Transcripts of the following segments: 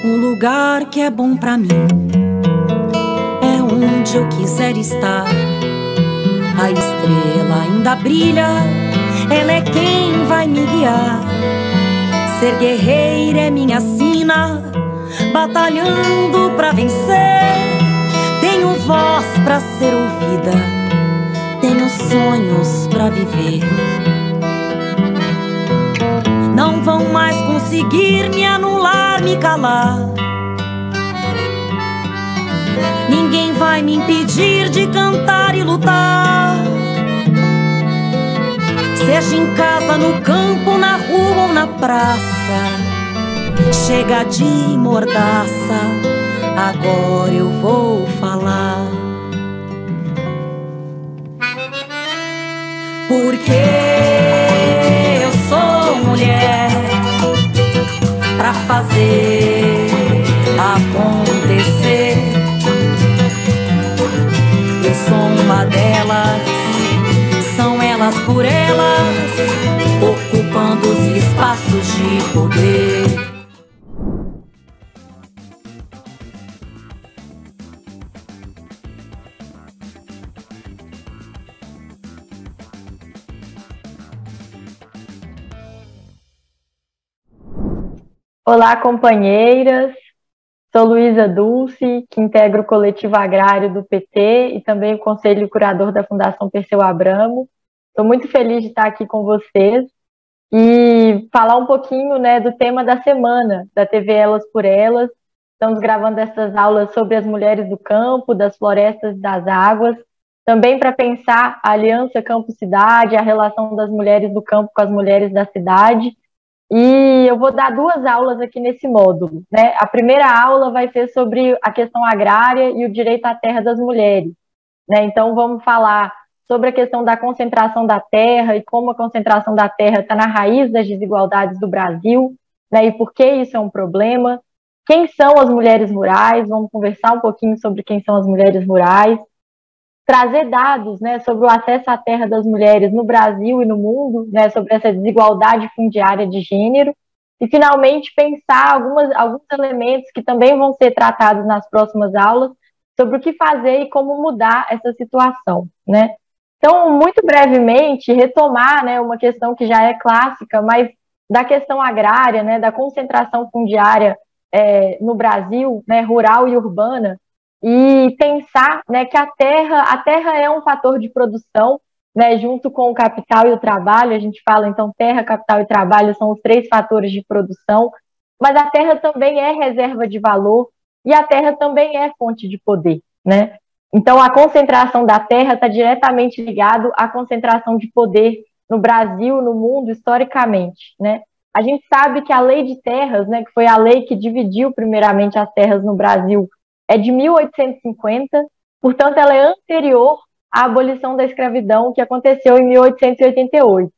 O lugar que é bom pra mim é onde eu quiser estar. A estrela ainda brilha, ela é quem vai me guiar. Ser guerreira é minha sina, batalhando pra vencer. Tenho voz pra ser ouvida, tenho sonhos pra viver. Não vão mais conseguir me anular, me calar. Ninguém vai me impedir de cantar e lutar. Seja em casa, no campo, na rua ou na praça. Chega de mordaça, agora eu vou falar. Porque eu sou mulher pra fazer acontecer. Eu sou uma delas, são elas por elas, ocupando os espaços de poder. Olá, companheiras. Sou Luísa Dulce, que integra o coletivo agrário do PT e também o conselho curador da Fundação Perseu Abramo. Estou muito feliz de estar aqui com vocês e falar um pouquinho, né, do tema da semana da TV Elas por Elas. Estamos gravando essas aulas sobre as mulheres do campo, das florestas e das águas, também para pensar a aliança campo-cidade, a relação das mulheres do campo com as mulheres da cidade. E eu vou dar duas aulas aqui nesse módulo, né? A primeira aula vai ser sobre a questão agrária e o direito à terra das mulheres, né? Então vamos falar sobre a questão da concentração da terra e como a concentração da terra está na raiz das desigualdades do Brasil, né? E por que isso é um problema. Quem são as mulheres rurais? Vamos conversar um pouquinho sobre quem são as mulheres rurais. Trazer dados, né, sobre o acesso à terra das mulheres no Brasil e no mundo, né, sobre essa desigualdade fundiária de gênero, e finalmente pensar alguns elementos que também vão ser tratados nas próximas aulas, sobre o que fazer e como mudar essa situação, né? Então, muito brevemente, retomar, né, uma questão que já é clássica, mas da questão agrária, né, da concentração fundiária no Brasil, né, rural e urbana, e pensar, né, que a terra é um fator de produção, né, junto com o capital e o trabalho. A gente fala, então, terra, capital e trabalho são os três fatores de produção, mas a terra também é reserva de valor e a terra também é fonte de poder, né? Então, a concentração da terra está diretamente ligado à concentração de poder no Brasil, no mundo, historicamente, né? A gente sabe que a Lei de Terras, né, que foi a lei que dividiu primeiramente as terras no Brasil, é de 1850, portanto, ela é anterior à abolição da escravidão, que aconteceu em 1888.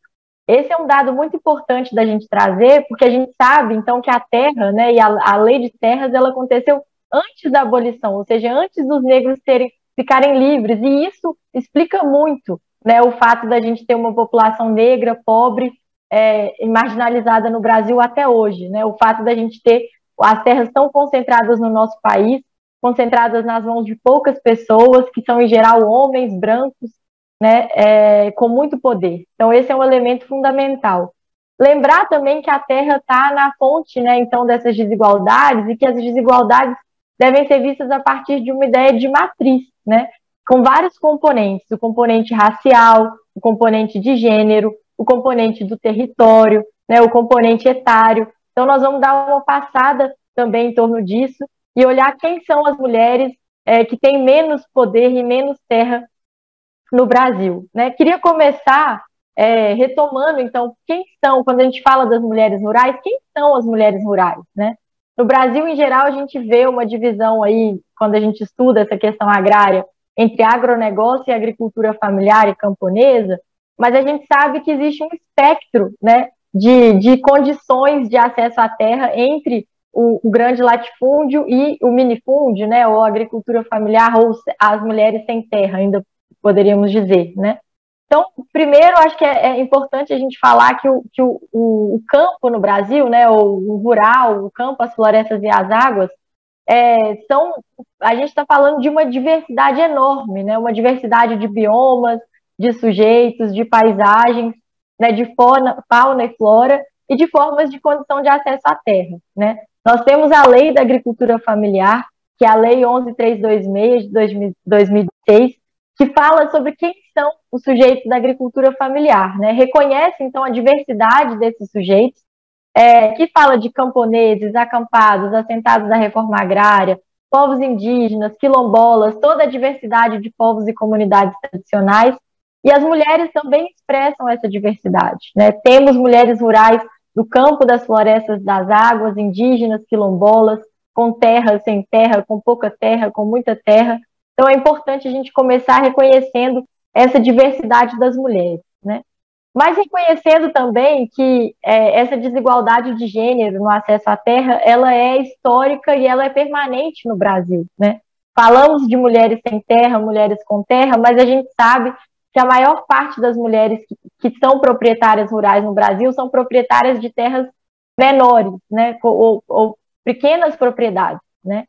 Esse é um dado muito importante da gente trazer, porque a gente sabe, então, que a terra, né, e a lei de terras, ela aconteceu antes da abolição, ou seja, antes dos negros ficarem livres, e isso explica muito, né, o fato da gente ter uma população negra, pobre, e marginalizada no Brasil até hoje, né, o fato da gente ter as terras tão concentradas no nosso país, concentradas nas mãos de poucas pessoas, que são, em geral, homens brancos, né, com muito poder. Então, esse é um elemento fundamental. Lembrar também que a terra está na fonte, né, então, dessas desigualdades, e que as desigualdades devem ser vistas a partir de uma ideia de matriz, né, com vários componentes: o componente racial, o componente de gênero, o componente do território, né, o componente etário. Então, nós vamos dar uma passada também em torno disso, e olhar quem são as mulheres que têm menos poder e menos terra no Brasil, né? Queria começar retomando, então, quem são, quando a gente fala das mulheres rurais, quem são as mulheres rurais, né? No Brasil, em geral, a gente vê uma divisão aí, quando a gente estuda essa questão agrária, entre agronegócio e agricultura familiar e camponesa, mas a gente sabe que existe um espectro, né, de condições de acesso à terra entre o grande latifúndio e o minifúndio, né, ou a agricultura familiar, ou as mulheres sem terra, ainda poderíamos dizer, né? Então, primeiro, acho que é importante a gente falar que o campo no Brasil, né, o rural, o campo, as florestas e as águas, a gente está falando de uma diversidade enorme, né, uma diversidade de biomas, de sujeitos, de paisagens, né, de fauna e flora, e de formas de condição de acesso à terra, né. Nós temos a Lei da Agricultura Familiar, que é a Lei 11.326 de 2006, que fala sobre quem são os sujeitos da agricultura familiar, né? Reconhece, então, a diversidade desses sujeitos, que fala de camponeses, acampados, assentados da reforma agrária, povos indígenas, quilombolas, toda a diversidade de povos e comunidades tradicionais, e as mulheres também expressam essa diversidade, né? Temos mulheres rurais do campo, das florestas, das águas, indígenas, quilombolas, com terra, sem terra, com pouca terra, com muita terra. Então é importante a gente começar reconhecendo essa diversidade das mulheres, né? Mas reconhecendo também que essa desigualdade de gênero no acesso à terra, ela é histórica e ela é permanente no Brasil, né? Falamos de mulheres sem terra, mulheres com terra, mas a gente sabe que a maior parte das mulheres que são proprietárias rurais no Brasil são proprietárias de terras menores, né? Ou pequenas propriedades, né?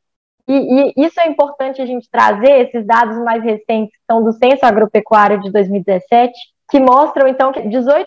E isso é importante a gente trazer, esses dados mais recentes, que são do Censo Agropecuário de 2017, que mostram, então, que 18%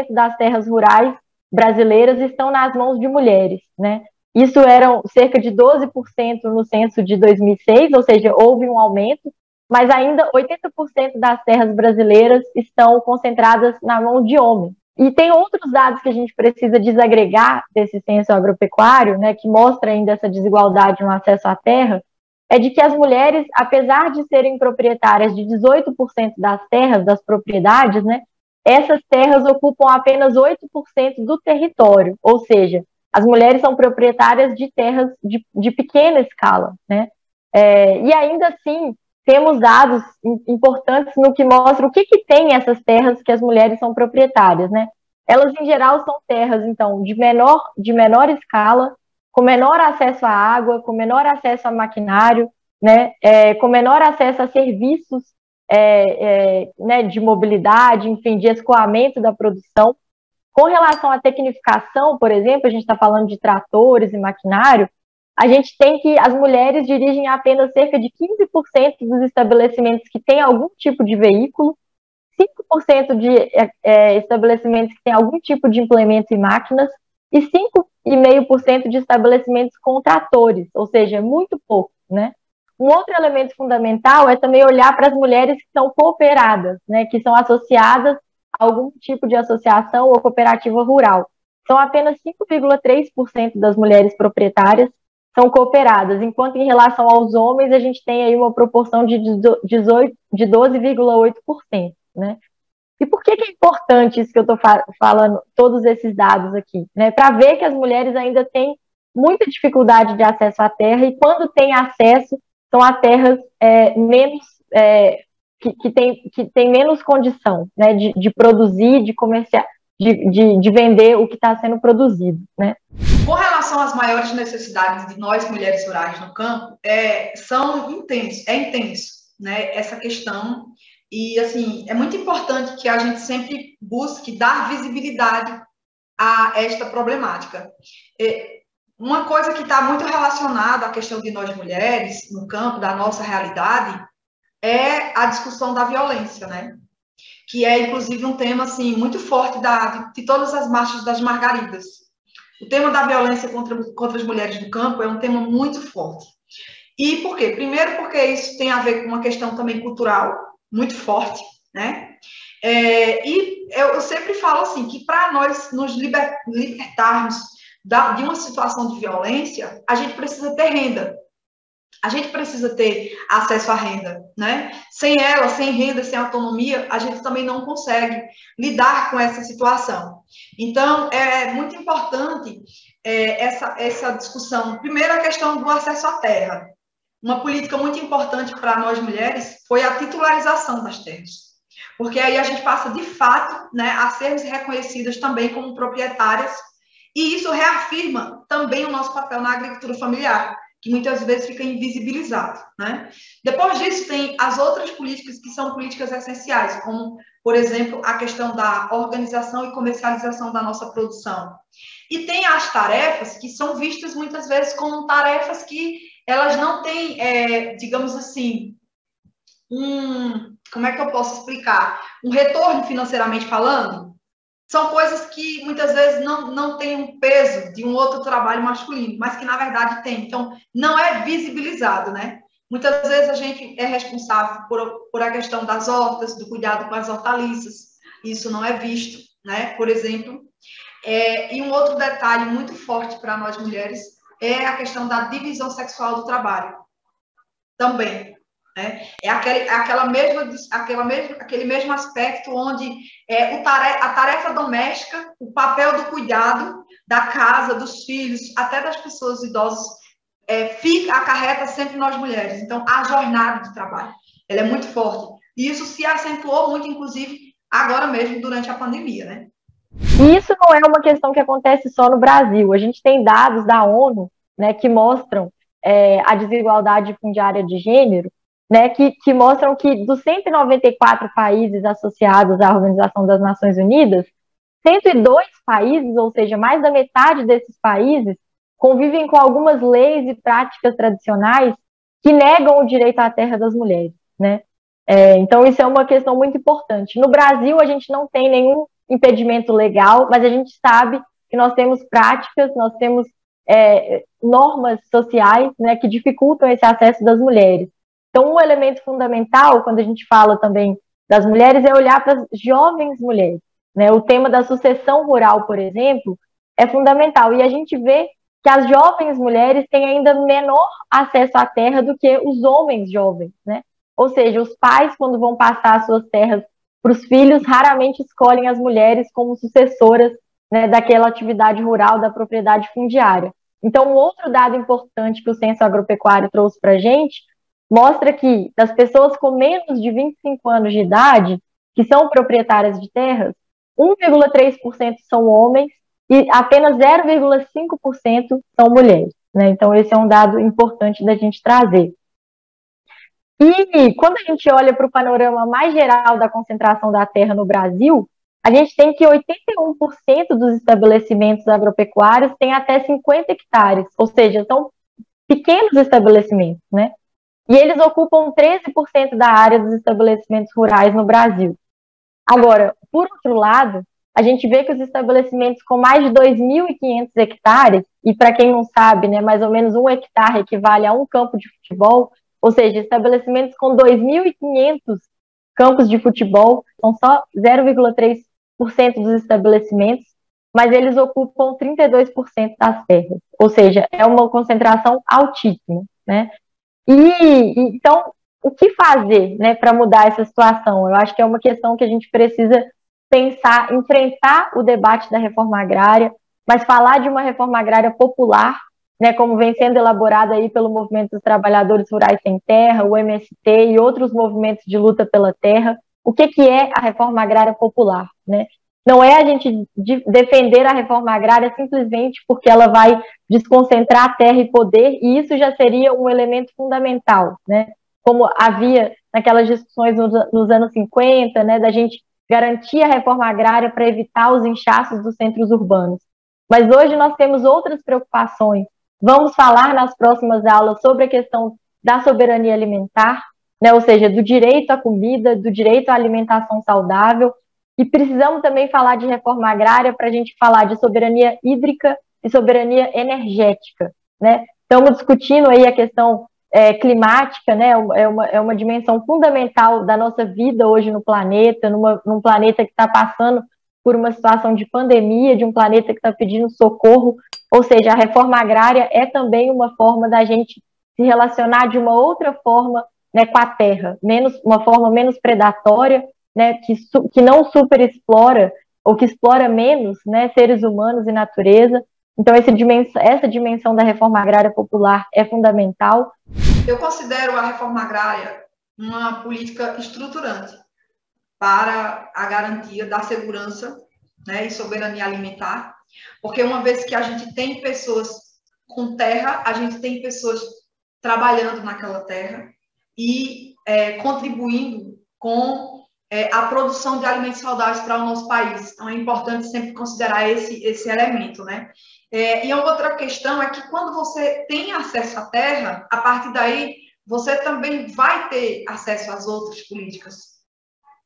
das terras rurais brasileiras estão nas mãos de mulheres, né? Isso eram cerca de 12% no censo de 2006, ou seja, houve um aumento, mas ainda 80% das terras brasileiras estão concentradas na mão de homens. E tem outros dados que a gente precisa desagregar desse censo agropecuário, né, que mostra ainda essa desigualdade no acesso à terra, é de que as mulheres, apesar de serem proprietárias de 18% das terras, das propriedades, né, essas terras ocupam apenas 8% do território, ou seja, as mulheres são proprietárias de terras de pequena escala, né? E ainda assim, temos dados importantes no que mostra o que tem essas terras que as mulheres são proprietárias, né? Elas, em geral, são terras, então, de menor escala, com menor acesso à água, com menor acesso a maquinário, né? Com menor acesso a serviços né, de mobilidade, enfim, de escoamento da produção. Com relação à tecnificação, por exemplo, a gente está falando de tratores e maquinário, a gente tem que as mulheres dirigem apenas cerca de 15% dos estabelecimentos que têm algum tipo de veículo, 5% de estabelecimentos que têm algum tipo de implemento e máquinas, e 5,5% de estabelecimentos com tratores, ou seja, muito pouco, né? Um outro elemento fundamental é também olhar para as mulheres que são cooperadas, né, que são associadas a algum tipo de associação ou cooperativa rural. São apenas 5,3% das mulheres proprietárias são cooperadas, enquanto em relação aos homens a gente tem aí uma proporção de 12,8%, né? E por que é importante isso que eu estou falando, todos esses dados aqui? Né? Para ver que as mulheres ainda têm muita dificuldade de acesso à terra e quando têm acesso, são a terras que tem menos condição, né, de produzir, de comerciar, de vender o que está sendo produzido, né? Com relação às maiores necessidades de nós, mulheres rurais no campo, é intenso, né, essa questão. E, assim, é muito importante que a gente sempre busque dar visibilidade a esta problemática. Uma coisa que está muito relacionada à questão de nós mulheres no campo, da nossa realidade, é a discussão da violência, né? Que é, inclusive, um tema, assim, muito forte de todas as marchas das Margaridas. O tema da violência contra as mulheres no campo é um tema muito forte. E por quê? Primeiro porque isso tem a ver com uma questão também cultural, muito forte, né? E eu sempre falo assim, que para nós nos libertarmos de uma situação de violência, a gente precisa ter renda. A gente precisa ter acesso à renda, né? Sem ela, sem renda, sem autonomia, a gente também não consegue lidar com essa situação. Então, é muito importante essa discussão. Primeiro, a questão do acesso à terra. Uma política muito importante para nós mulheres foi a titularização das terras. Porque aí a gente passa, de fato, né, a sermos reconhecidas também como proprietárias, e isso reafirma também o nosso papel na agricultura familiar, que muitas vezes fica invisibilizado, né? Depois disso, tem as outras políticas que são políticas essenciais, como, por exemplo, a questão da organização e comercialização da nossa produção. E tem as tarefas que são vistas muitas vezes como tarefas que elas não têm, digamos assim, como é que eu posso explicar? Um retorno financeiramente falando. São coisas que muitas vezes não têm um peso de um outro trabalho masculino, mas que na verdade tem. Então, não é visibilizado, né? Muitas vezes a gente é responsável por a questão das hortas, do cuidado com as hortaliças. Isso não é visto, né? Por exemplo. E um outro detalhe muito forte para nós mulheres é a questão da divisão sexual do trabalho. Também. Né? Aquele mesmo aspecto onde a tarefa doméstica, o papel do cuidado da casa, dos filhos, até das pessoas idosas, acarreta sempre nós mulheres. Então, a jornada de trabalho, ela é muito forte. E isso se acentuou muito, inclusive, agora mesmo, durante a pandemia, né? E isso não é uma questão que acontece só no Brasil. A gente tem dados da ONU, né, que mostram a desigualdade fundiária de gênero, né, que mostram que dos 194 países associados à Organização das Nações Unidas, 102 países, ou seja, mais da metade desses países, convivem com algumas leis e práticas tradicionais que negam o direito à terra das mulheres, né? Então, isso é uma questão muito importante. No Brasil, a gente não tem nenhum impedimento legal, mas a gente sabe que nós temos práticas, nós temos normas sociais, né, que dificultam esse acesso das mulheres. Então, um elemento fundamental, quando a gente fala também das mulheres, é olhar para as jovens mulheres, né? O tema da sucessão rural, por exemplo, é fundamental. E a gente vê que as jovens mulheres têm ainda menor acesso à terra do que os homens jovens, né? Ou seja, os pais, quando vão passar as suas terras para os filhos, raramente escolhem as mulheres como sucessoras, né, daquela atividade rural, da propriedade fundiária. Então, um outro dado importante que o Censo Agropecuário trouxe para a gente mostra que das pessoas com menos de 25 anos de idade, que são proprietárias de terras, 1,3% são homens e apenas 0,5% são mulheres, né? Então, esse é um dado importante da gente trazer. E quando a gente olha para o panorama mais geral da concentração da terra no Brasil, a gente tem que 81% dos estabelecimentos agropecuários têm até 50 hectares, ou seja, são pequenos estabelecimentos, né? E eles ocupam 13% da área dos estabelecimentos rurais no Brasil. Agora, por outro lado, a gente vê que os estabelecimentos com mais de 2.500 hectares, e para quem não sabe, né, mais ou menos 1 hectare equivale a um campo de futebol, ou seja, estabelecimentos com 2.500 campos de futebol, são só 0,3% dos estabelecimentos, mas eles ocupam 32% das terras, ou seja, é uma concentração altíssima, né? Então, o que fazer, né, para mudar essa situação? Eu acho que é uma questão que a gente precisa pensar, enfrentar o debate da reforma agrária, mas falar de uma reforma agrária popular, né, como vem sendo elaborada aí pelo Movimento dos Trabalhadores Rurais Sem Terra, o MST e outros movimentos de luta pela terra. O que é a reforma agrária popular, né? Não é a gente defender a reforma agrária simplesmente porque ela vai desconcentrar terra e poder, e isso já seria um elemento fundamental, né? Como havia naquelas discussões nos anos 50, né, da gente garantir a reforma agrária para evitar os inchaços dos centros urbanos. Mas hoje nós temos outras preocupações. Vamos falar nas próximas aulas sobre a questão da soberania alimentar, né, ou seja, do direito à comida, do direito à alimentação saudável, e precisamos também falar de reforma agrária para a gente falar de soberania hídrica e soberania energética, né? Estamos discutindo aí a questão climática, né? É uma dimensão fundamental da nossa vida hoje no planeta, num planeta que está passando por uma situação de pandemia, de um planeta que está pedindo socorro, ou seja, a reforma agrária é também uma forma da gente se relacionar de uma outra forma, né, com a terra, uma forma menos predatória, né, que não superexplora ou que explora menos, né, seres humanos e natureza. Então, essa dimensão da reforma agrária popular é fundamental. Eu considero a reforma agrária uma política estruturante para a garantia da segurança, né, e soberania alimentar, porque uma vez que a gente tem pessoas com terra, a gente tem pessoas trabalhando naquela terra e contribuindo com a produção de alimentos saudáveis para o nosso país. Então, é importante sempre considerar esse elemento, né? E a outra questão é que quando você tem acesso à terra, a partir daí, você também vai ter acesso às outras políticas,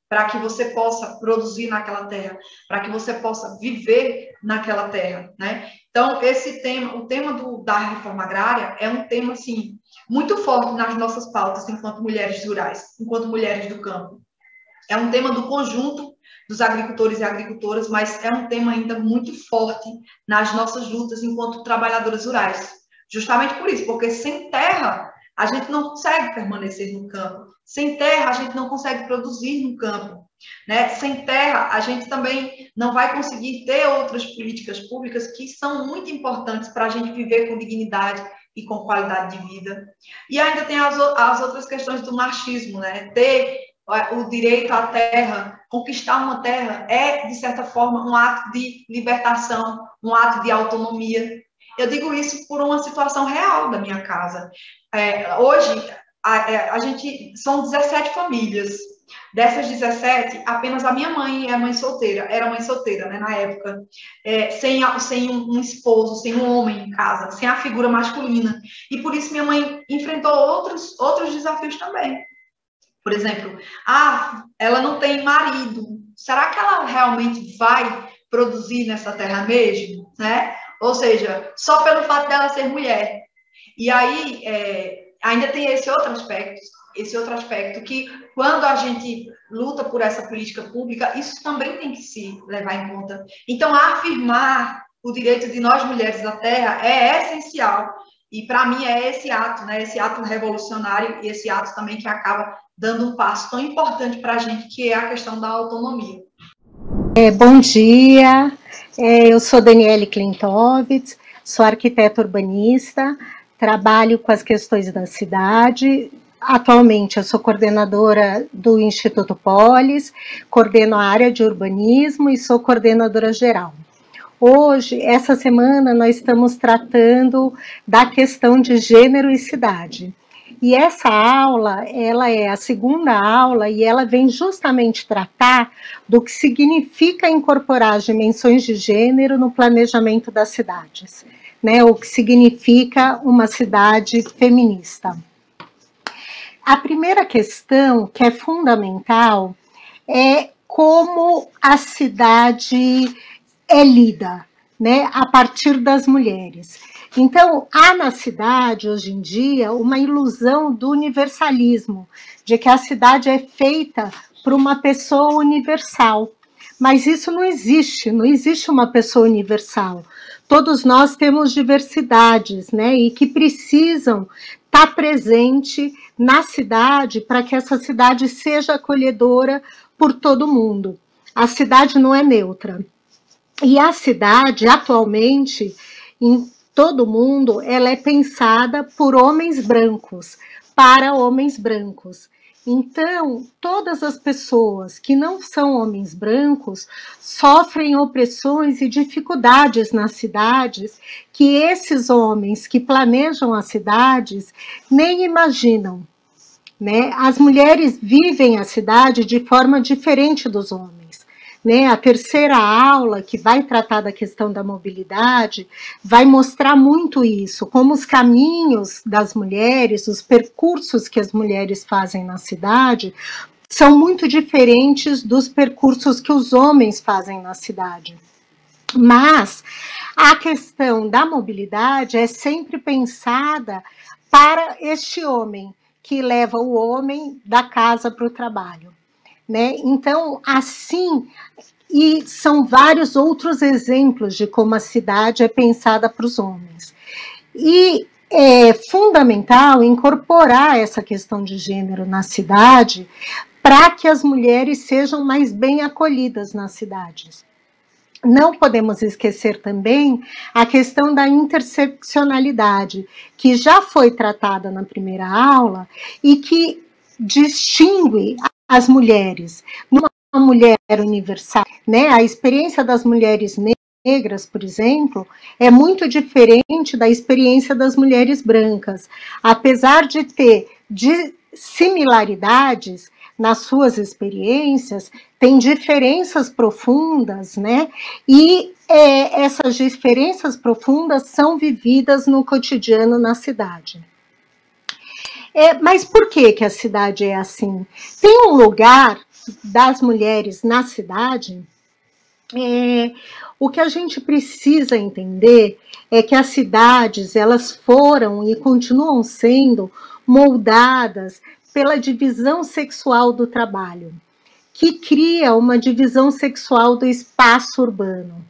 para que você possa produzir naquela terra, para que você possa viver naquela terra, né? Então, esse tema, o tema da reforma agrária é um tema, assim, muito forte nas nossas pautas enquanto mulheres rurais, enquanto mulheres do campo. É um tema do conjunto dos agricultores e agricultoras, mas é um tema ainda muito forte nas nossas lutas enquanto trabalhadoras rurais. Justamente por isso, porque sem terra a gente não consegue permanecer no campo. Sem terra a gente não consegue produzir no campo, né? Sem terra a gente também não vai conseguir ter outras políticas públicas que são muito importantes para a gente viver com dignidade e com qualidade de vida. E ainda tem as outras questões do machismo, né? Ter o direito à terra, conquistar uma terra é, de certa forma, um ato de libertação, um ato de autonomia. Eu digo isso por uma situação real da minha casa. Hoje, a gente são 17 famílias. Dessas 17, apenas a minha mãe era mãe solteira, né, na época, sem um esposo, sem um homem em casa, sem a figura masculina. E por isso minha mãe enfrentou outros desafios também. Por exemplo, ela não tem marido. Será que ela realmente vai produzir nessa terra mesmo? Né? Ou seja, só pelo fato dela ser mulher. E aí, ainda tem esse outro aspecto que, quando a gente luta por essa política pública, isso também tem que se levar em conta. Então, afirmar o direito de nós mulheres à terra é essencial. E, para mim, é esse ato, né? Esse ato revolucionário e esse ato também que acaba dando um passo tão importante para a gente, que é a questão da autonomia. Bom dia, eu sou Daniele Klintovitz, sou arquiteta urbanista, trabalho com as questões da cidade. Atualmente eu sou coordenadora do Instituto Polis, coordeno a área de urbanismo e sou coordenadora geral. Hoje, essa semana, nós estamos tratando da questão de gênero e cidade. E essa aula, ela é a segunda aula e ela vem justamente tratar do que significa incorporar as dimensões de gênero no planejamento das cidades, né? O que significa uma cidade feminista. A primeira questão, que é fundamental, é como a cidade é lida, né, a partir das mulheres. Então, há na cidade, hoje em dia, uma ilusão do universalismo, de que a cidade é feita por uma pessoa universal. Mas isso não existe uma pessoa universal. Todos nós temos diversidades, né, e que precisam estar presente na cidade para que essa cidade seja acolhedora por todo mundo. A cidade não é neutra. E a cidade, atualmente, em todo mundo, ela é pensada por homens brancos, para homens brancos. Então, todas as pessoas que não são homens brancos sofrem opressões e dificuldades nas cidades que esses homens que planejam as cidades nem imaginam, né? As mulheres vivem a cidade de forma diferente dos homens. Né, a terceira aula, que vai tratar da questão da mobilidade, vai mostrar muito isso, como os caminhos das mulheres, os percursos que as mulheres fazem na cidade, são muito diferentes dos percursos que os homens fazem na cidade. Mas a questão da mobilidade é sempre pensada para este homem, que leva o homem da casa para o trabalho. Né? Então, assim, e são vários outros exemplos de como a cidade é pensada para os homens. E é fundamental incorporar essa questão de gênero na cidade para que as mulheres sejam mais bem acolhidas nas cidades. Não podemos esquecer também a questão da interseccionalidade, que já foi tratada na primeira aula e que distingue as mulheres, uma mulher universal, né? A experiência das mulheres negras, por exemplo, é muito diferente da experiência das mulheres brancas. Apesar de ter similaridades nas suas experiências, tem diferenças profundas, né? E essas diferenças profundas são vividas no cotidiano na cidade. Mas por que a cidade é assim? Tem um lugar das mulheres na cidade. O que a gente precisa entender é que as cidades, elas foram e continuam sendo moldadas pela divisão sexual do trabalho, que cria uma divisão sexual do espaço urbano,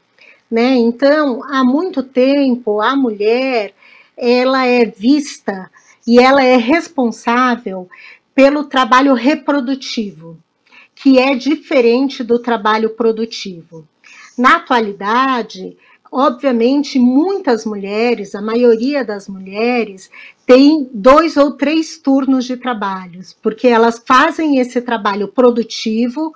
né? Então, há muito tempo, a mulher, ela é vista e ela é responsável pelo trabalho reprodutivo, que é diferente do trabalho produtivo. Na atualidade, obviamente, muitas mulheres, a maioria das mulheres, tem 2 ou 3 turnos de trabalhos, porque elas fazem esse trabalho produtivo,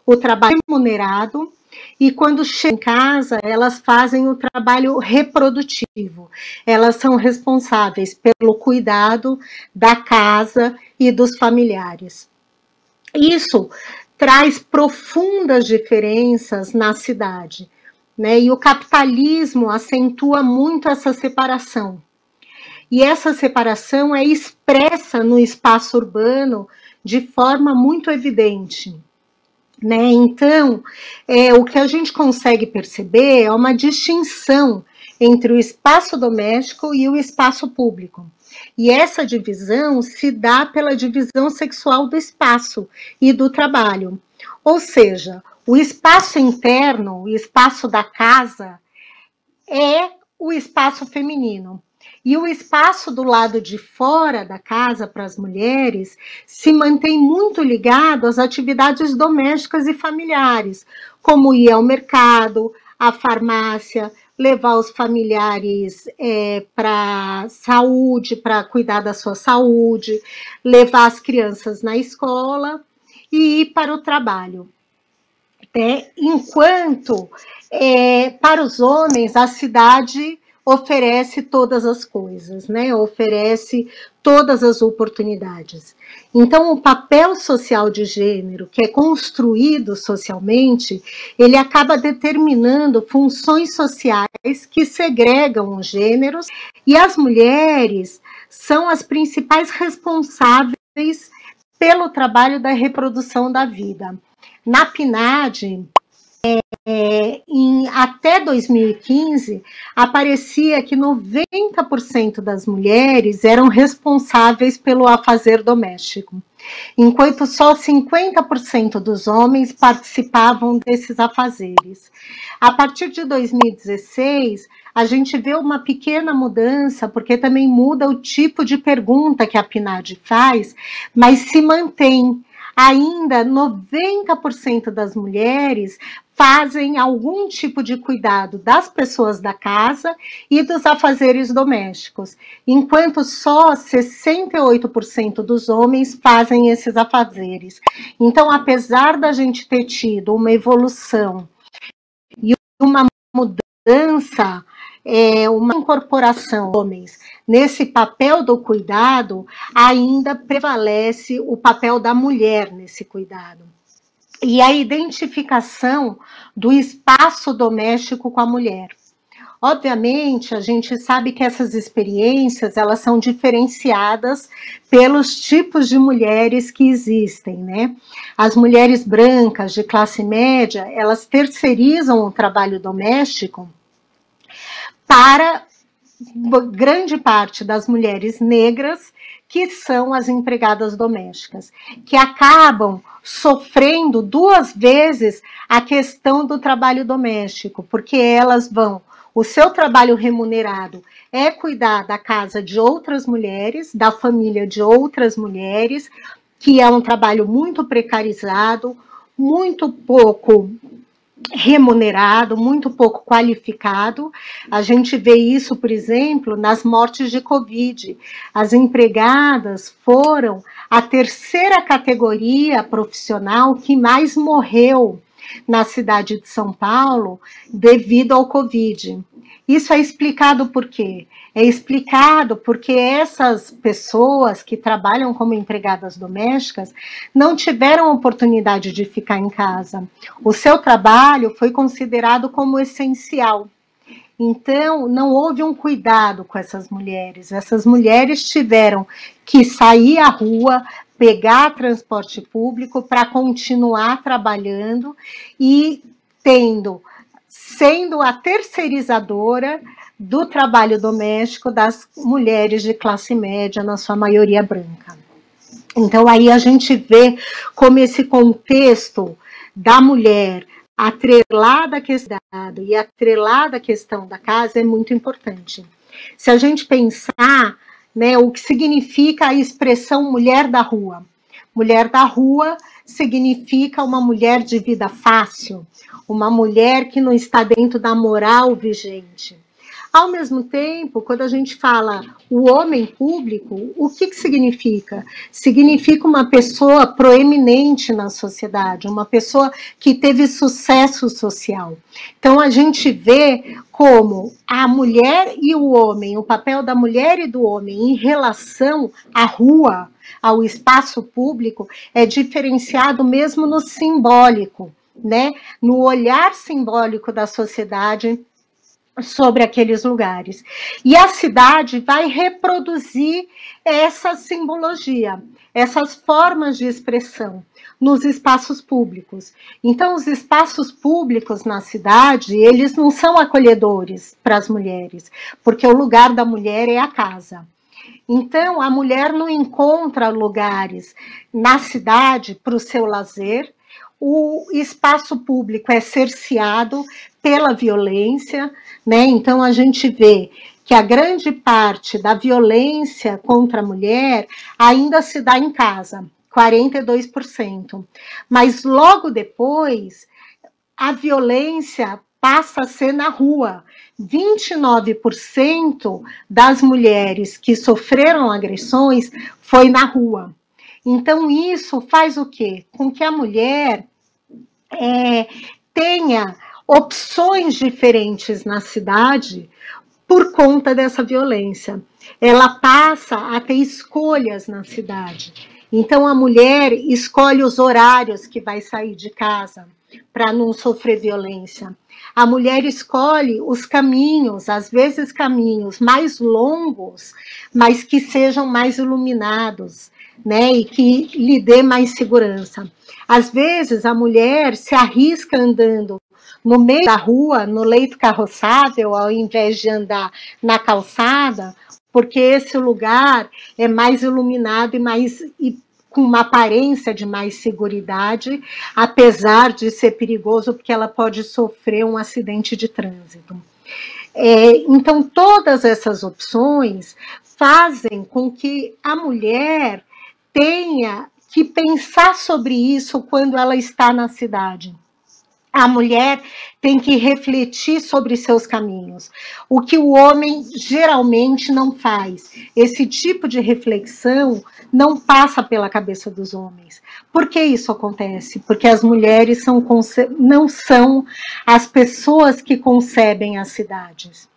o trabalho remunerado, e quando chegam em casa, elas fazem o trabalho reprodutivo. Elas são responsáveis pelo cuidado da casa e dos familiares. Isso traz profundas diferenças na cidade, né? E o capitalismo acentua muito essa separação. E essa separação é expressa no espaço urbano de forma muito evidente, né? Então, o que a gente consegue perceber é uma distinção entre o espaço doméstico e o espaço público. E essa divisão se dá pela divisão sexual do espaço e do trabalho. Ou seja, o espaço interno, o espaço da casa, é o espaço feminino. E o espaço do lado de fora da casa para as mulheres se mantém muito ligado às atividades domésticas e familiares, como ir ao mercado, à farmácia, levar os familiares para saúde, para cuidar da sua saúde, levar as crianças na escola e ir para o trabalho. Enquanto, para os homens, a cidade oferece todas as coisas, né? Oferece todas as oportunidades. Então, o papel social de gênero, que é construído socialmente, ele acaba determinando funções sociais que segregam os gêneros, e as mulheres são as principais responsáveis pelo trabalho da reprodução da vida. Na PNAD, até 2015, aparecia que 90% das mulheres eram responsáveis pelo afazer doméstico, enquanto só 50% dos homens participavam desses afazeres. A partir de 2016, a gente vê uma pequena mudança, porque também muda o tipo de pergunta que a PNAD faz, mas se mantém. Ainda 90% das mulheres fazem algum tipo de cuidado das pessoas da casa e dos afazeres domésticos, enquanto só 68% dos homens fazem esses afazeres. Então, apesar da gente ter tido uma evolução e uma mudança, uma incorporação de homens nesse papel do cuidado, ainda prevalece o papel da mulher nesse cuidado. E a identificação do espaço doméstico com a mulher. Obviamente, a gente sabe que essas experiências, elas são diferenciadas pelos tipos de mulheres que existem, né? As mulheres brancas de classe média, elas terceirizam o trabalho doméstico para grande parte das mulheres negras, que são as empregadas domésticas, que acabam sofrendo 2 vezes a questão do trabalho doméstico, porque elas vão, o seu trabalho remunerado é cuidar da casa de outras mulheres, da família de outras mulheres, que é um trabalho muito precarizado, muito pouco remunerado, muito pouco qualificado. A gente vê isso, por exemplo, nas mortes de Covid. As empregadas foram a terceira categoria profissional que mais morreu na cidade de São Paulo devido ao Covid. Isso é explicado por quê? É explicado porque essas pessoas que trabalham como empregadas domésticas não tiveram oportunidade de ficar em casa. O seu trabalho foi considerado como essencial. Então, não houve um cuidado com essas mulheres. Essas mulheres tiveram que sair à rua, pegar transporte público para continuar trabalhando e sendo a terceirizadora do trabalho doméstico das mulheres de classe média, na sua maioria branca. Então, aí a gente vê como esse contexto da mulher atrelada à questão e atrelada à questão da casa é muito importante. Se a gente pensar, né, o que significa a expressão mulher da rua. Mulher da rua significa uma mulher de vida fácil, uma mulher que não está dentro da moral vigente. Ao mesmo tempo, quando a gente fala o homem público, o que significa? Significa uma pessoa proeminente na sociedade, uma pessoa que teve sucesso social. Então, a gente vê como a mulher e o homem, o papel da mulher e do homem em relação à rua, ao espaço público, é diferenciado mesmo no simbólico, né? No olhar simbólico da sociedade sobre aqueles lugares. E a cidade vai reproduzir essa simbologia, essas formas de expressão nos espaços públicos. Então, os espaços públicos na cidade, eles não são acolhedores para as mulheres, porque o lugar da mulher é a casa. Então, a mulher não encontra lugares na cidade para o seu lazer. O espaço público é cerceado pela violência, né? Então a gente vê que a grande parte da violência contra a mulher ainda se dá em casa, 42%. Mas logo depois, a violência passa a ser na rua. 29% das mulheres que sofreram agressões foi na rua. Então isso faz o quê? Com que a mulher tenha opções diferentes na cidade por conta dessa violência. Ela passa a ter escolhas na cidade. Então, a mulher escolhe os horários que vai sair de casa para não sofrer violência. A mulher escolhe os caminhos, às vezes caminhos mais longos, mas que sejam mais iluminados, né, e que lhe dê mais segurança. Às vezes, a mulher se arrisca andando no meio da rua, no leito carroçável, ao invés de andar na calçada, porque esse lugar é mais iluminado e com uma aparência de mais seguridade, apesar de ser perigoso, porque ela pode sofrer um acidente de trânsito. Então, todas essas opções fazem com que a mulher tenha que pensar sobre isso quando ela está na cidade. A mulher tem que refletir sobre seus caminhos, o que o homem geralmente não faz. Esse tipo de reflexão não passa pela cabeça dos homens. Por que isso acontece? Porque as mulheres não são as pessoas que concebem as cidades.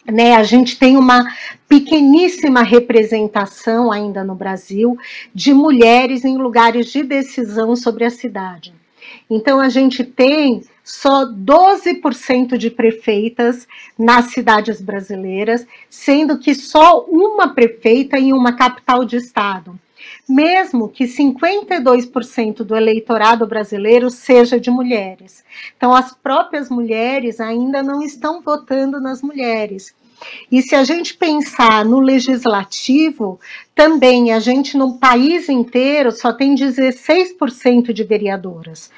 Né, a gente tem uma pequeníssima representação ainda no Brasil de mulheres em lugares de decisão sobre a cidade. Então, a gente tem só 12% de prefeitas nas cidades brasileiras, sendo que só uma prefeita em uma capital de estado. Mesmo que 52% do eleitorado brasileiro seja de mulheres. Então, as próprias mulheres ainda não estão votando nas mulheres. E se a gente pensar no legislativo, também a gente no país inteiro só tem 16% de vereadoras.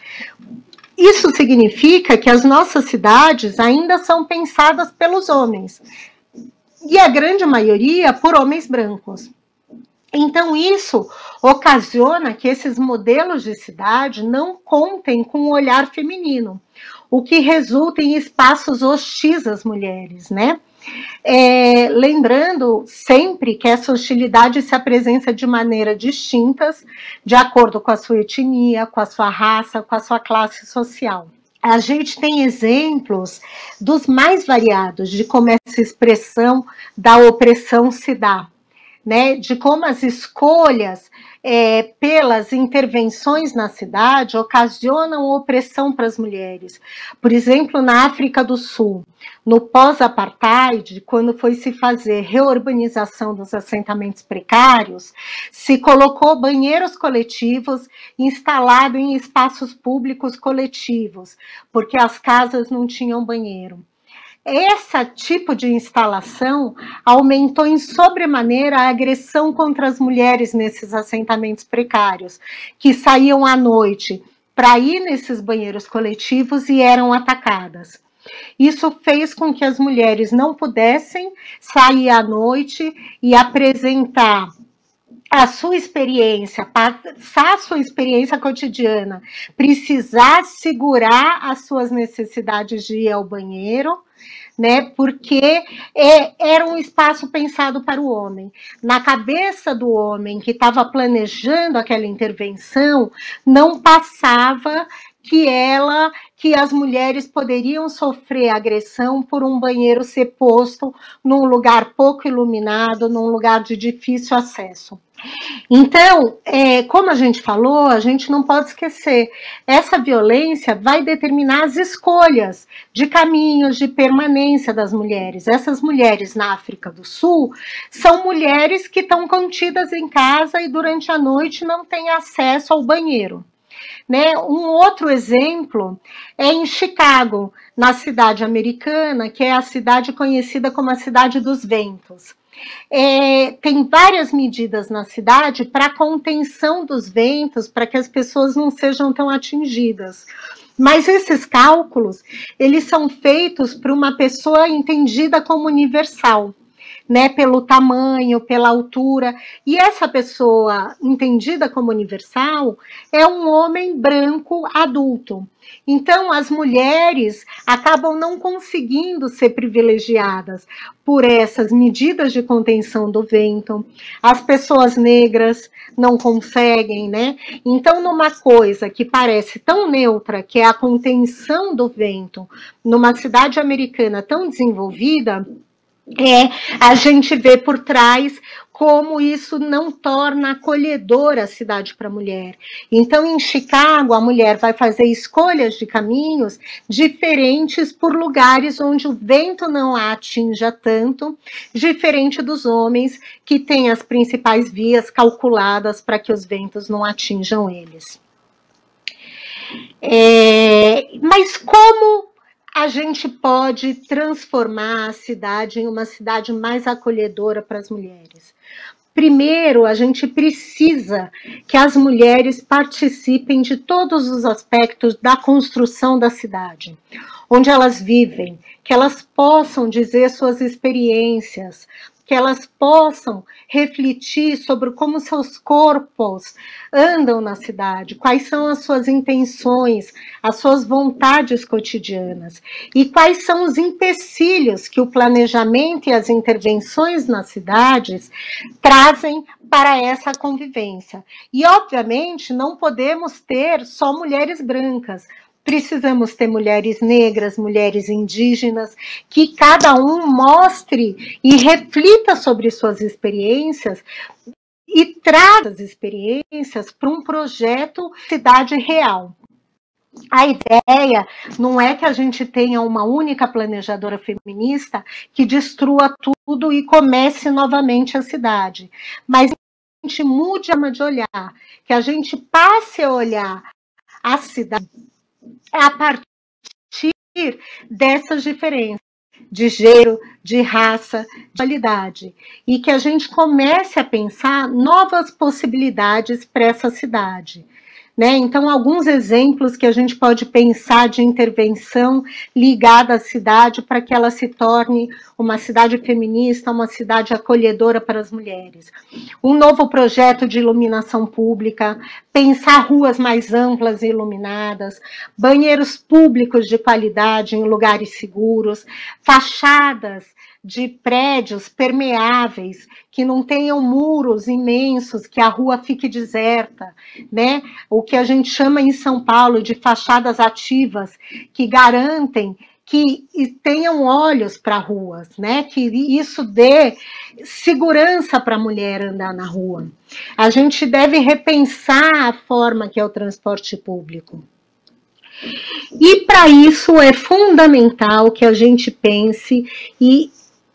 Isso significa que as nossas cidades ainda são pensadas pelos homens. E a grande maioria por homens brancos. Então, isso ocasiona que esses modelos de cidade não contem com o olhar feminino. o que resulta em espaços hostis às mulheres, né? Lembrando sempre que essa hostilidade se apresenta de maneira distintas, de acordo com a sua etnia, com a sua raça, com a sua classe social. A gente tem exemplos dos mais variados de como essa expressão da opressão se dá, né? De como as escolhas pelas intervenções na cidade ocasionam opressão para as mulheres. Por exemplo, na África do Sul, no pós-apartheid, quando foi se fazer reurbanização dos assentamentos precários, se colocou banheiros coletivos instalados em espaços públicos coletivos, porque as casas não tinham banheiro. Esse tipo de instalação aumentou em sobremaneira a agressão contra as mulheres nesses assentamentos precários, que saíam à noite para ir nesses banheiros coletivos e eram atacadas. Isso fez com que as mulheres não pudessem sair à noite e apresentar a sua experiência, passar a sua experiência cotidiana, precisar segurar as suas necessidades de ir ao banheiro, né? Porque era um espaço pensado para o homem. Na cabeça do homem que estava planejando aquela intervenção, não passava que as mulheres poderiam sofrer agressão por um banheiro ser posto num lugar pouco iluminado, num lugar de difícil acesso. Então, como a gente falou, a gente não pode esquecer, essa violência vai determinar as escolhas de caminhos de permanência das mulheres. Essas mulheres na África do Sul são mulheres que estão contidas em casa e durante a noite não têm acesso ao banheiro. Né? Um outro exemplo é em Chicago, na cidade americana, que é a cidade conhecida como a Cidade dos Ventos. Tem várias medidas na cidade para contenção dos ventos, para que as pessoas não sejam tão atingidas. Mas esses cálculos, eles são feitos por uma pessoa entendida como universal, né, pelo tamanho, pela altura, e essa pessoa entendida como universal é um homem branco adulto. Então, as mulheres acabam não conseguindo ser privilegiadas por essas medidas de contenção do vento, as pessoas negras não conseguem, né? Então, numa coisa que parece tão neutra, que é a contenção do vento, numa cidade americana tão desenvolvida, a gente vê por trás como isso não torna acolhedora a cidade para a mulher. Então, em Chicago, a mulher vai fazer escolhas de caminhos diferentes por lugares onde o vento não a atinja tanto, diferente dos homens que têm as principais vias calculadas para que os ventos não atinjam eles. Mas como a gente pode transformar a cidade em uma cidade mais acolhedora para as mulheres? Primeiro, a gente precisa que as mulheres participem de todos os aspectos da construção da cidade, onde elas vivem, que elas possam dizer suas experiências, que elas possam refletir sobre como seus corpos andam na cidade, quais são as suas intenções, as suas vontades cotidianas e quais são os empecilhos que o planejamento e as intervenções nas cidades trazem para essa convivência. E, obviamente, não podemos ter só mulheres brancas. Precisamos ter mulheres negras, mulheres indígenas, que cada um mostre e reflita sobre suas experiências e traga as experiências para um projeto de cidade real. A ideia não é que a gente tenha uma única planejadora feminista que destrua tudo e comece novamente a cidade, mas que a gente mude a forma de olhar, que a gente passe a olhar a cidade a partir dessas diferenças de gênero, de raça, de qualidade, e que a gente comece a pensar novas possibilidades para essa cidade, né? Então, alguns exemplos que a gente pode pensar de intervenção ligada à cidade para que ela se torne uma cidade feminista, uma cidade acolhedora para as mulheres. Um novo projeto de iluminação pública, pensar ruas mais amplas e iluminadas, banheiros públicos de qualidade em lugares seguros, fachadas de prédios permeáveis, que não tenham muros imensos, que a rua fique deserta, né? O que a gente chama em São Paulo de fachadas ativas, que garantem que tenham olhos para ruas, né? Que isso dê segurança para a mulher andar na rua. A gente deve repensar a forma que é o transporte público. E para isso é fundamental que a gente pense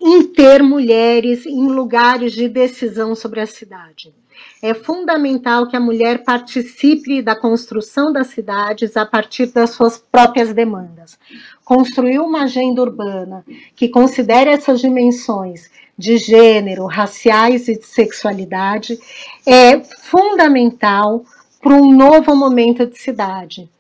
em ter mulheres em lugares de decisão sobre a cidade. É fundamental que a mulher participe da construção das cidades a partir das suas próprias demandas. Construir uma agenda urbana que considere essas dimensões de gênero, raciais e de sexualidade é fundamental para um novo momento de cidade.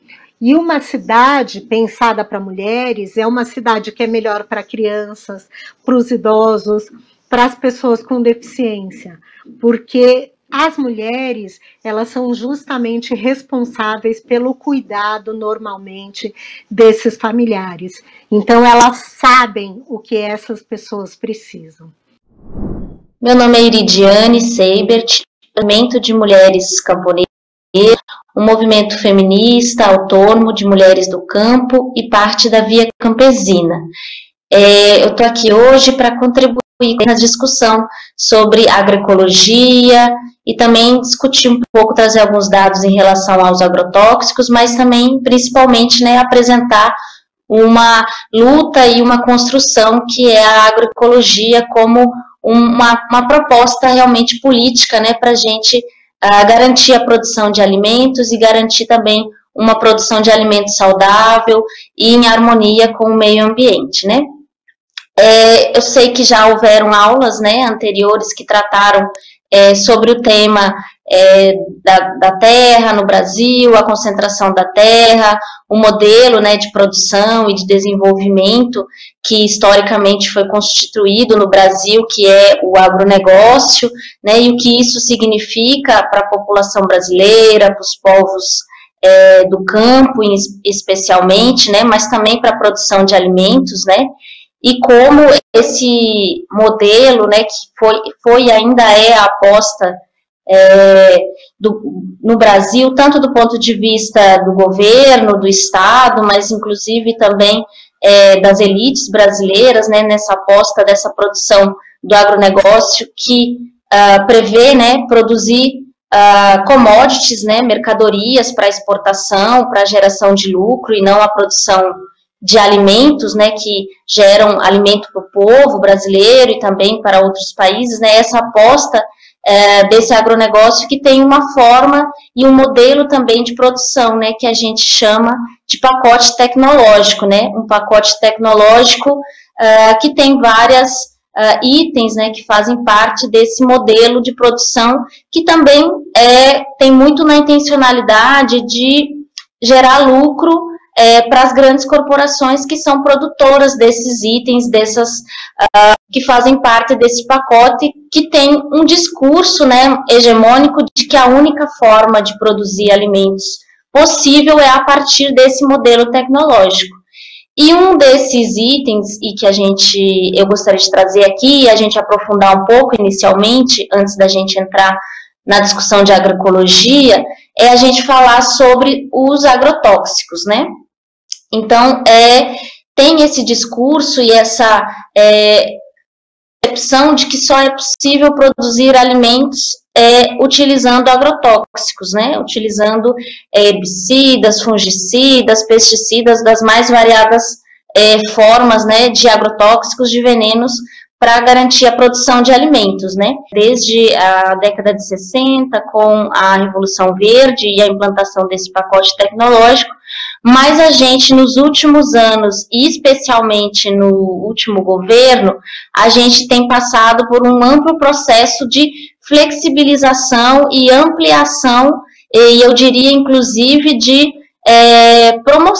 E uma cidade pensada para mulheres é uma cidade que é melhor para crianças, para os idosos, para as pessoas com deficiência, porque as mulheres, elas são justamente responsáveis pelo cuidado, normalmente, desses familiares. Então, elas sabem o que essas pessoas precisam. Meu nome é Iridiane Seibert, movimento de mulheres camponesas, um movimento feminista, autônomo de mulheres do campo e parte da Via Campesina. Eu estou aqui hoje para contribuir na discussão sobre agroecologia e também discutir um pouco, trazer alguns dados em relação aos agrotóxicos, mas também, principalmente, né, apresentar uma luta e uma construção que é a agroecologia como uma proposta realmente política, né, para a gente garantir a produção de alimentos e garantir também uma produção de alimentos saudável e em harmonia com o meio ambiente, né? Eu sei que já houveram aulas, né, anteriores que trataram sobre o tema da terra no Brasil, a concentração da terra, o modelo, né, de produção e de desenvolvimento que historicamente foi constituído no Brasil, que é o agronegócio, né, e o que isso significa para a população brasileira, para os povos do campo, especialmente, né, mas também para a produção de alimentos, né, e como esse modelo, né, que foi e ainda é a aposta no Brasil, tanto do ponto de vista do governo, do Estado, mas inclusive também das elites brasileiras, né, nessa aposta dessa produção do agronegócio que prevê, né, produzir commodities, né, mercadorias para exportação, para geração de lucro e não a produção de alimentos, né, que geram alimento para o povo brasileiro e também para outros países, né, essa aposta desse agronegócio que tem uma forma e um modelo também de produção, né, que a gente chama de pacote tecnológico, né, um pacote tecnológico que tem várias itens, né, que fazem parte desse modelo de produção que também tem muito na intencionalidade de gerar lucro para as grandes corporações que são produtoras desses itens, que fazem parte desse pacote, que tem um discurso, né, hegemônico de que a única forma de produzir alimentos possível é a partir desse modelo tecnológico. E um desses itens, e que eu gostaria de trazer aqui, e a gente aprofundar um pouco inicialmente, antes da gente entrar na discussão de agroecologia, é a gente falar sobre os agrotóxicos, né? Então, tem esse discurso e essa percepção de que só é possível produzir alimentos utilizando agrotóxicos, né? Utilizando herbicidas, fungicidas, pesticidas, das mais variadas formas, né, de agrotóxicos, de venenos, para garantir a produção de alimentos, né? Desde a década de 60, com a Revolução Verde e a implantação desse pacote tecnológico, mas a gente, nos últimos anos, e especialmente no último governo, a gente tem passado por um amplo processo de flexibilização e ampliação e eu diria, inclusive, de promoção,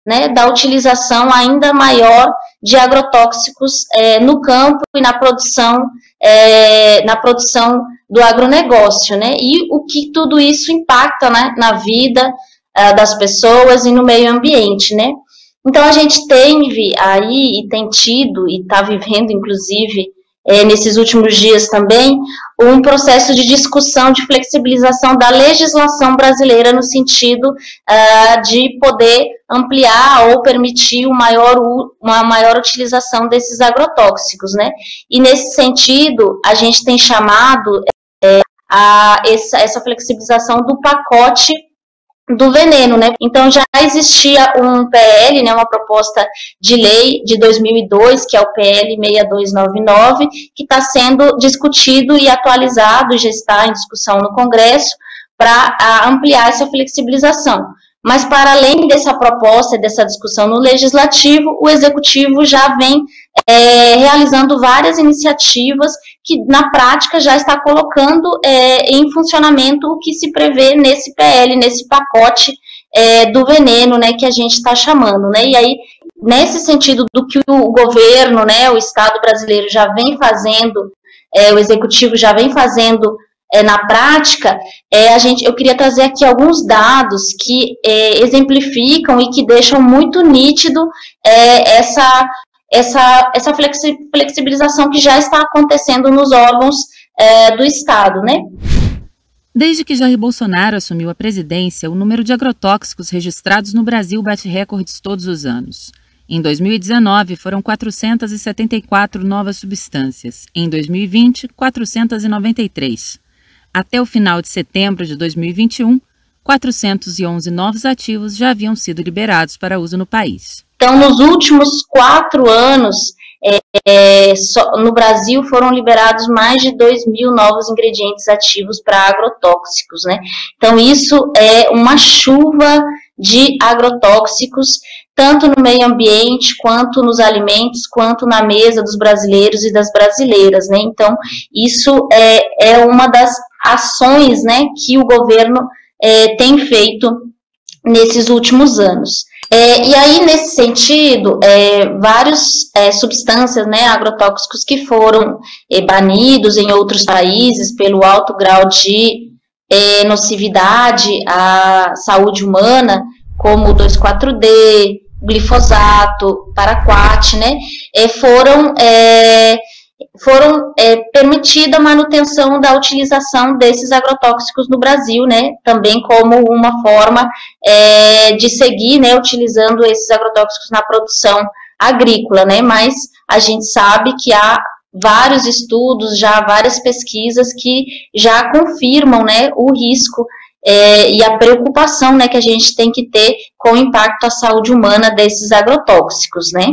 né, da utilização ainda maior de agrotóxicos no campo e na produção do agronegócio, né, e o que tudo isso impacta, né, na vida das pessoas e no meio ambiente, né. Então, a gente teve aí, e tem tido, e está vivendo, inclusive, nesses últimos dias também, um processo de discussão de flexibilização da legislação brasileira no sentido de poder ampliar ou permitir uma maior utilização desses agrotóxicos, né? E, nesse sentido, a gente tem chamado essa flexibilização do pacote do veneno, né? Então, já existia um PL, né, uma proposta de lei de 2002, que é o PL 6299, que está sendo discutido e atualizado, já está em discussão no Congresso, para ampliar essa flexibilização. Mas, para além dessa proposta e dessa discussão no Legislativo, o Executivo já vem realizando várias iniciativas que, na prática, já está colocando em funcionamento o que se prevê nesse PL, nesse pacote do veneno, né, que a gente está chamando, né, e aí, nesse sentido do que o governo, né, o Estado brasileiro já vem fazendo, o Executivo já vem fazendo na prática, eu queria trazer aqui alguns dados que exemplificam e que deixam muito nítido essa flexibilização que já está acontecendo nos órgãos do Estado, né? Desde que Jair Bolsonaro assumiu a presidência, o número de agrotóxicos registrados no Brasil bate recordes todos os anos. Em 2019, foram 474 novas substâncias. Em 2020, 493. Até o final de setembro de 2021, 411 novos ativos já haviam sido liberados para uso no país. Então, nos últimos 4 anos, no Brasil foram liberados mais de 2.000 novos ingredientes ativos para agrotóxicos, né? Então, isso é uma chuva de agrotóxicos, tanto no meio ambiente, quanto nos alimentos, quanto na mesa dos brasileiros e das brasileiras, né? Então, isso é uma das ações, né, que o governo tem feito nesses últimos anos. E aí, nesse sentido, várias substâncias, né, agrotóxicos que foram banidos em outros países pelo alto grau de nocividade à saúde humana, como o 2,4-D, glifosato, paraquat, né, foram permitida a manutenção da utilização desses agrotóxicos no Brasil, né, também como uma forma de seguir, né, utilizando esses agrotóxicos na produção agrícola, né, mas a gente sabe que há vários estudos, já várias pesquisas que já confirmam, né, o risco e a preocupação, né, que a gente tem que ter com o impacto à saúde humana desses agrotóxicos, né.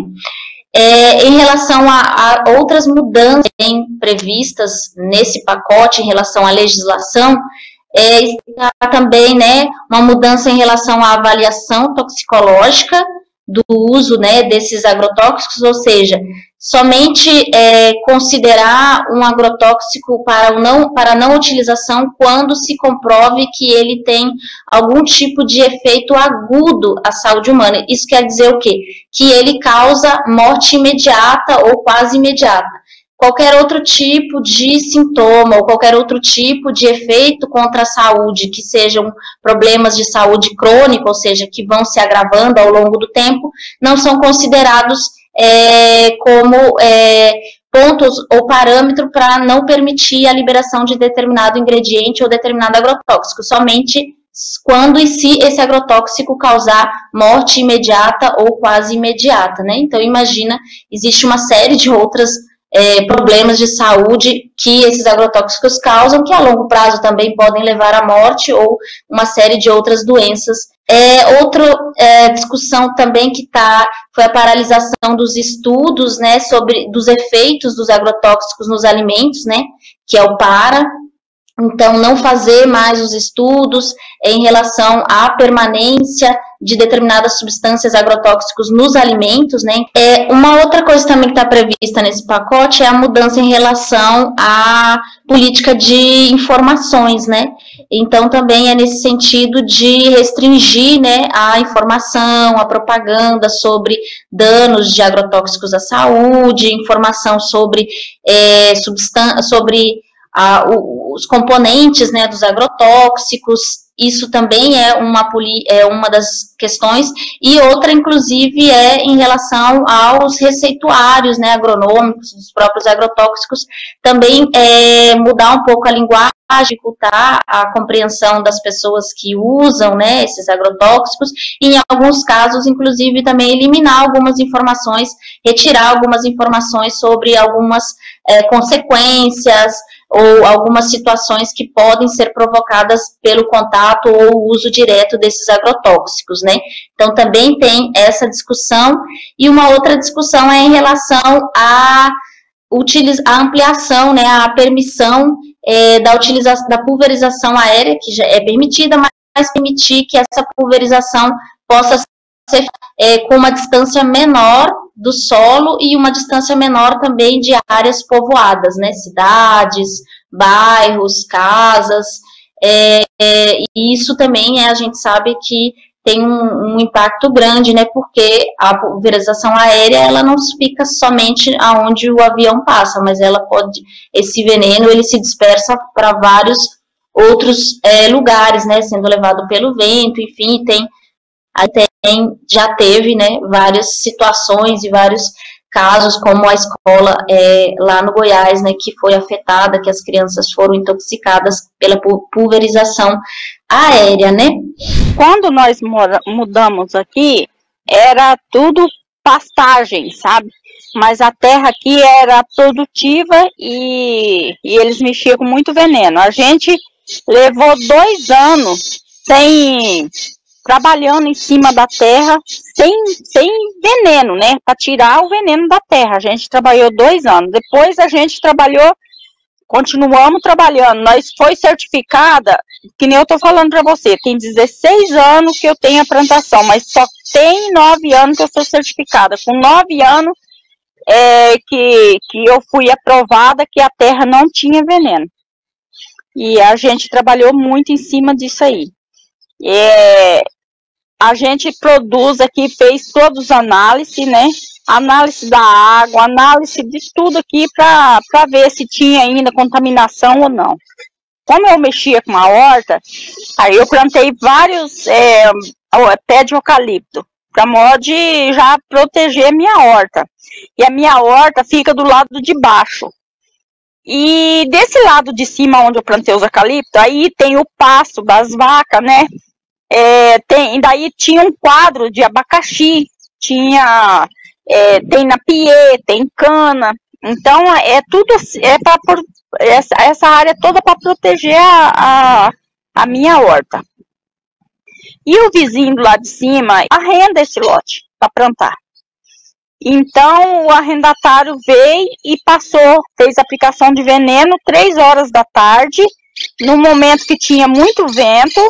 Em relação a outras mudanças previstas nesse pacote, em relação à legislação, está também, né, uma mudança em relação à avaliação toxicológica do uso, né, desses agrotóxicos, ou seja, somente considerar um agrotóxico para não utilização quando se comprove que ele tem algum tipo de efeito agudo à saúde humana. Isso quer dizer o quê? Que ele causa morte imediata ou quase imediata. Qualquer outro tipo de sintoma ou qualquer outro tipo de efeito contra a saúde, que sejam problemas de saúde crônica, ou seja, que vão se agravando ao longo do tempo, não são considerados como pontos ou parâmetro para não permitir a liberação de determinado ingrediente ou determinado agrotóxico, somente quando e se esse agrotóxico causar morte imediata ou quase imediata, né? Então, imagina, existe uma série de outras problemas de saúde que esses agrotóxicos causam, que a longo prazo também podem levar à morte ou uma série de outras doenças. Outra discussão também que foi a paralisação dos estudos, né, dos efeitos dos agrotóxicos nos alimentos, né, que é o PARA. Então, não fazer mais os estudos em relação à permanência de determinadas substâncias agrotóxicos nos alimentos, né? Uma outra coisa também que está prevista nesse pacote é a mudança em relação à política de informações, né? Então, também é nesse sentido de restringir, né, a informação, a propaganda sobre danos de agrotóxicos à saúde, informação sobre, os componentes, né, dos agrotóxicos. Isso também é uma das questões, e outra, inclusive, é em relação aos receituários, né, agronômicos, dos próprios agrotóxicos, também mudar um pouco a linguagem, dificultar a compreensão das pessoas que usam, né, esses agrotóxicos, e em alguns casos, inclusive, também eliminar algumas informações, retirar algumas informações sobre algumas consequências, ou algumas situações que podem ser provocadas pelo contato ou uso direto desses agrotóxicos, né? Então, também tem essa discussão, e uma outra discussão é em relação à ampliação, né, a permissão da pulverização aérea, que já é permitida, mas permitir que essa pulverização possa ser com uma distância menor do solo e uma distância menor também de áreas povoadas, né, cidades, bairros, casas, e isso também a gente sabe que tem um impacto grande, né, porque a pulverização aérea, ela não fica somente aonde o avião passa, mas esse veneno, ele se dispersa para vários outros lugares, né, sendo levado pelo vento, enfim, já teve, né, várias situações e vários casos, como a escola lá no Goiás, né, que foi afetada, que as crianças foram intoxicadas pela pulverização aérea, né. Quando nós mudamos aqui, era tudo pastagem, sabe? Mas a terra aqui era produtiva e eles mexiam com muito veneno. A gente levou 2 anos trabalhando em cima da terra, sem veneno, né? Para tirar o veneno da terra. A gente trabalhou 2 anos. Depois a gente continuamos trabalhando. Nós foi certificada, que nem eu tô falando para você, tem 16 anos que eu tenho a plantação, mas só tem 9 anos que eu sou certificada. Com 9 anos que eu fui aprovada que a terra não tinha veneno. E a gente trabalhou muito em cima disso aí. A gente produz aqui, fez todas as análises, né? Análise da água, análise de tudo aqui para ver se tinha ainda contaminação ou não. Como eu mexia com a horta, aí eu plantei vários pés de eucalipto, para modo de já proteger a minha horta. E a minha horta fica do lado de baixo. E desse lado de cima, onde eu plantei os eucaliptos, aí tem o pasto das vacas, né? Daí tinha um quadro de abacaxi, tem napiê, tem cana. Então, essa área toda para proteger a minha horta. E o vizinho do lado de cima arrenda esse lote para plantar. Então, o arrendatário veio e fez aplicação de veneno 3 horas da tarde, no momento que tinha muito vento.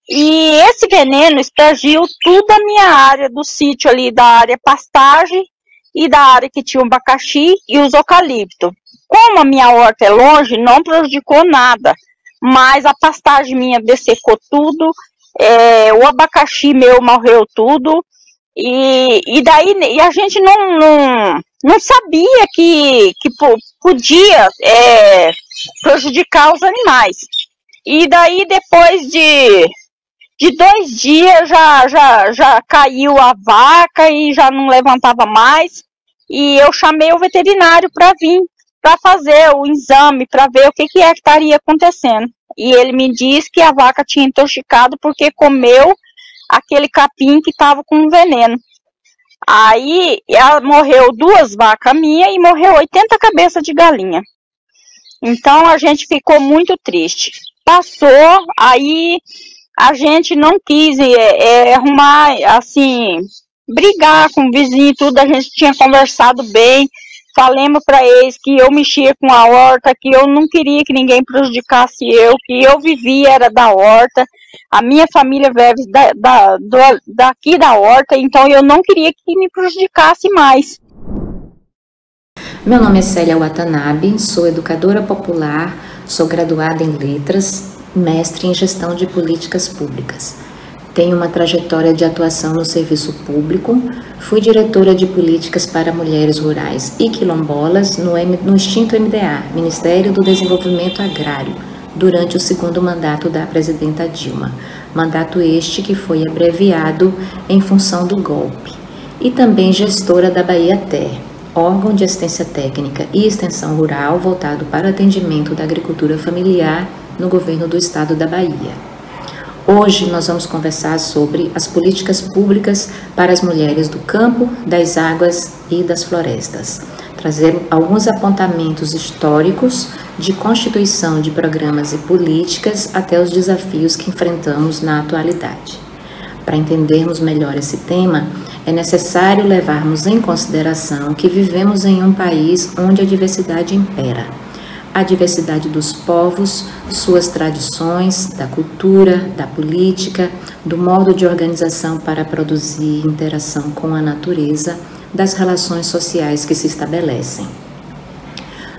E esse veneno extragiu toda a minha área do sítio ali, da área pastagem e da área que tinha o abacaxi e os eucaliptos. Como a minha horta é longe, não prejudicou nada, mas a pastagem minha dessecou tudo, o abacaxi meu morreu tudo, e daí a gente não sabia que podia prejudicar os animais. E daí depois de 2 dias já caiu a vaca e já não levantava mais. E eu chamei o veterinário para vir, para fazer o exame, para ver o que estaria acontecendo. E ele me disse que a vaca tinha intoxicado porque comeu aquele capim que estava com veneno. Aí morreu 2 vacas minhas e morreu 80 cabeças de galinha. Então a gente ficou muito triste. Passou, aí a gente não quis arrumar, assim, brigar com o vizinho e tudo. A gente tinha conversado bem, falamos para eles que eu mexia com a horta, que eu não queria que ninguém prejudicasse eu, que eu vivia era da horta, a minha família vive daqui da horta, então eu não queria que me prejudicasse mais. Meu nome é Célia Watanabe, sou educadora popular, sou graduada em letras, mestre em Gestão de Políticas Públicas. Tenho uma trajetória de atuação no serviço público, fui diretora de Políticas para Mulheres Rurais e Quilombolas no extinto MDA, Ministério do Desenvolvimento Agrário, durante o segundo mandato da presidenta Dilma, mandato este que foi abreviado em função do golpe, e também gestora da Bahia Ter, órgão de assistência técnica e extensão rural voltado para o atendimento da agricultura familiar no governo do estado da Bahia. Hoje nós vamos conversar sobre as políticas públicas para as mulheres do campo, das águas e das florestas. Trazer alguns apontamentos históricos de constituição de programas e políticas até os desafios que enfrentamos na atualidade. Para entendermos melhor esse tema, é necessário levarmos em consideração que vivemos em um país onde a diversidade impera. A diversidade dos povos, suas tradições, da cultura, da política, do modo de organização para produzir interação com a natureza, das relações sociais que se estabelecem.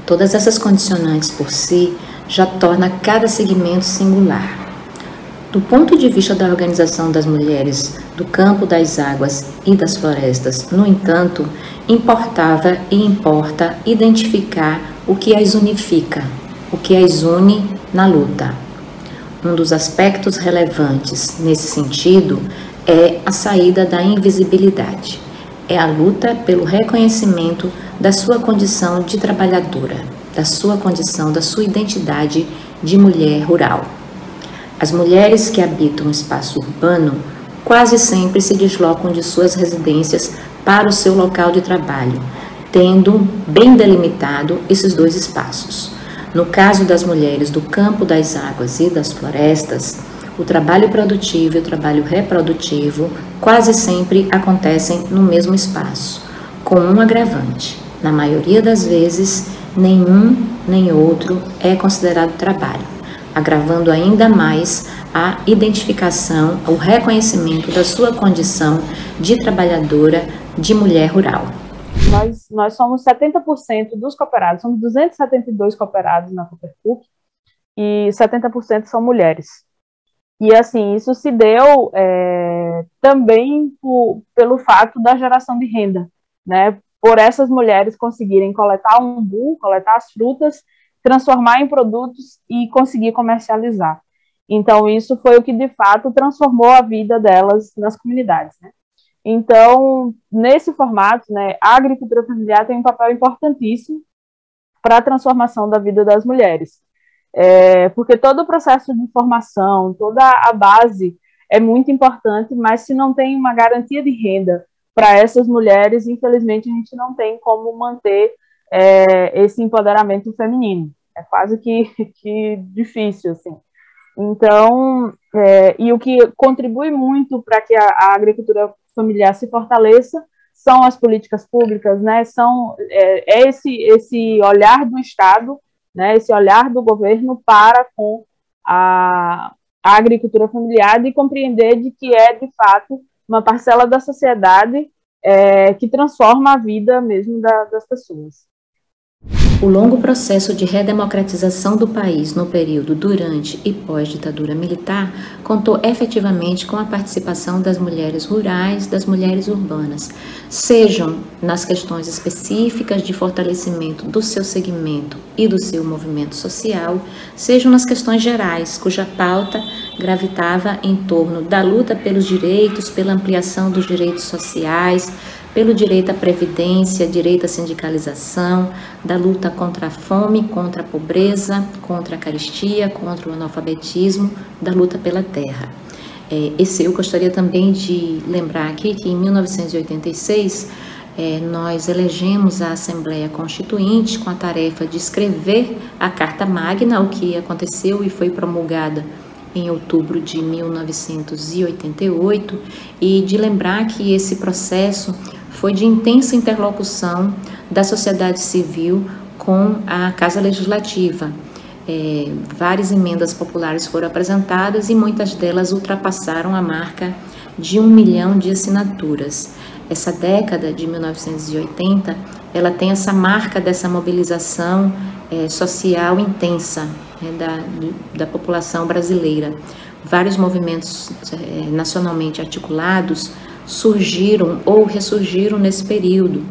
Todas essas condicionantes por si já torna cada segmento singular. Do ponto de vista da organização das mulheres do campo, das águas e das florestas, no entanto, importava e importa identificar o que as unifica, o que as une na luta. Um dos aspectos relevantes nesse sentido é a saída da invisibilidade. É a luta pelo reconhecimento da sua condição de trabalhadora, da sua condição, da sua identidade de mulher rural. As mulheres que habitam o espaço urbano quase sempre se deslocam de suas residências para o seu local de trabalho, tendo bem delimitado esses dois espaços. No caso das mulheres do campo, das águas e das florestas, o trabalho produtivo e o trabalho reprodutivo quase sempre acontecem no mesmo espaço, com um agravante. Na maioria das vezes, nenhum nem outro é considerado trabalho, agravando ainda mais a identificação, o reconhecimento da sua condição de trabalhadora, de mulher rural. Nós somos 70% dos cooperados, somos 272 cooperados na Coopercup e 70% são mulheres. E assim, isso se deu também pelo fato da geração de renda, né? Por essas mulheres conseguirem coletar o umbu, coletar as frutas, transformar em produtos e conseguir comercializar. Então, isso foi o que, de fato, transformou a vida delas nas comunidades, né? Então, nesse formato, né, a agricultura familiar tem um papel importantíssimo para a transformação da vida das mulheres. Porque todo o processo de formação, toda a base é muito importante, mas se não tem uma garantia de renda para essas mulheres, infelizmente, a gente não tem como manter esse empoderamento feminino. É quase que difícil, assim. Então, e o que contribui muito para que a agricultura familiar se fortaleça são as políticas públicas, né? Esse olhar do Estado, né? Esse olhar do governo para com a agricultura familiar, de compreender de que é, de fato, uma parcela da sociedade que transforma a vida mesmo das pessoas. O longo processo de redemocratização do país no período durante e pós-ditadura militar contou efetivamente com a participação das mulheres rurais, das mulheres urbanas, sejam nas questões específicas de fortalecimento do seu segmento e do seu movimento social, sejam nas questões gerais, cuja pauta gravitava em torno da luta pelos direitos, pela ampliação dos direitos sociais, pelo direito à previdência, direito à sindicalização, da luta contra a fome, contra a pobreza, contra a carestia, contra o analfabetismo, da luta pela terra. Eu gostaria também de lembrar aqui que em 1986 nós elegemos a Assembleia Constituinte com a tarefa de escrever a Carta Magna, o que aconteceu e foi promulgada em outubro de 1988, e de lembrar que esse processo foi de intensa interlocução da sociedade civil com a Casa Legislativa. Várias emendas populares foram apresentadas e muitas delas ultrapassaram a marca de 1 milhão de assinaturas. Essa década de 1980, ela tem essa marca dessa mobilização social intensa, da população brasileira. Vários movimentos nacionalmente articulados surgiram ou ressurgiram nesse período.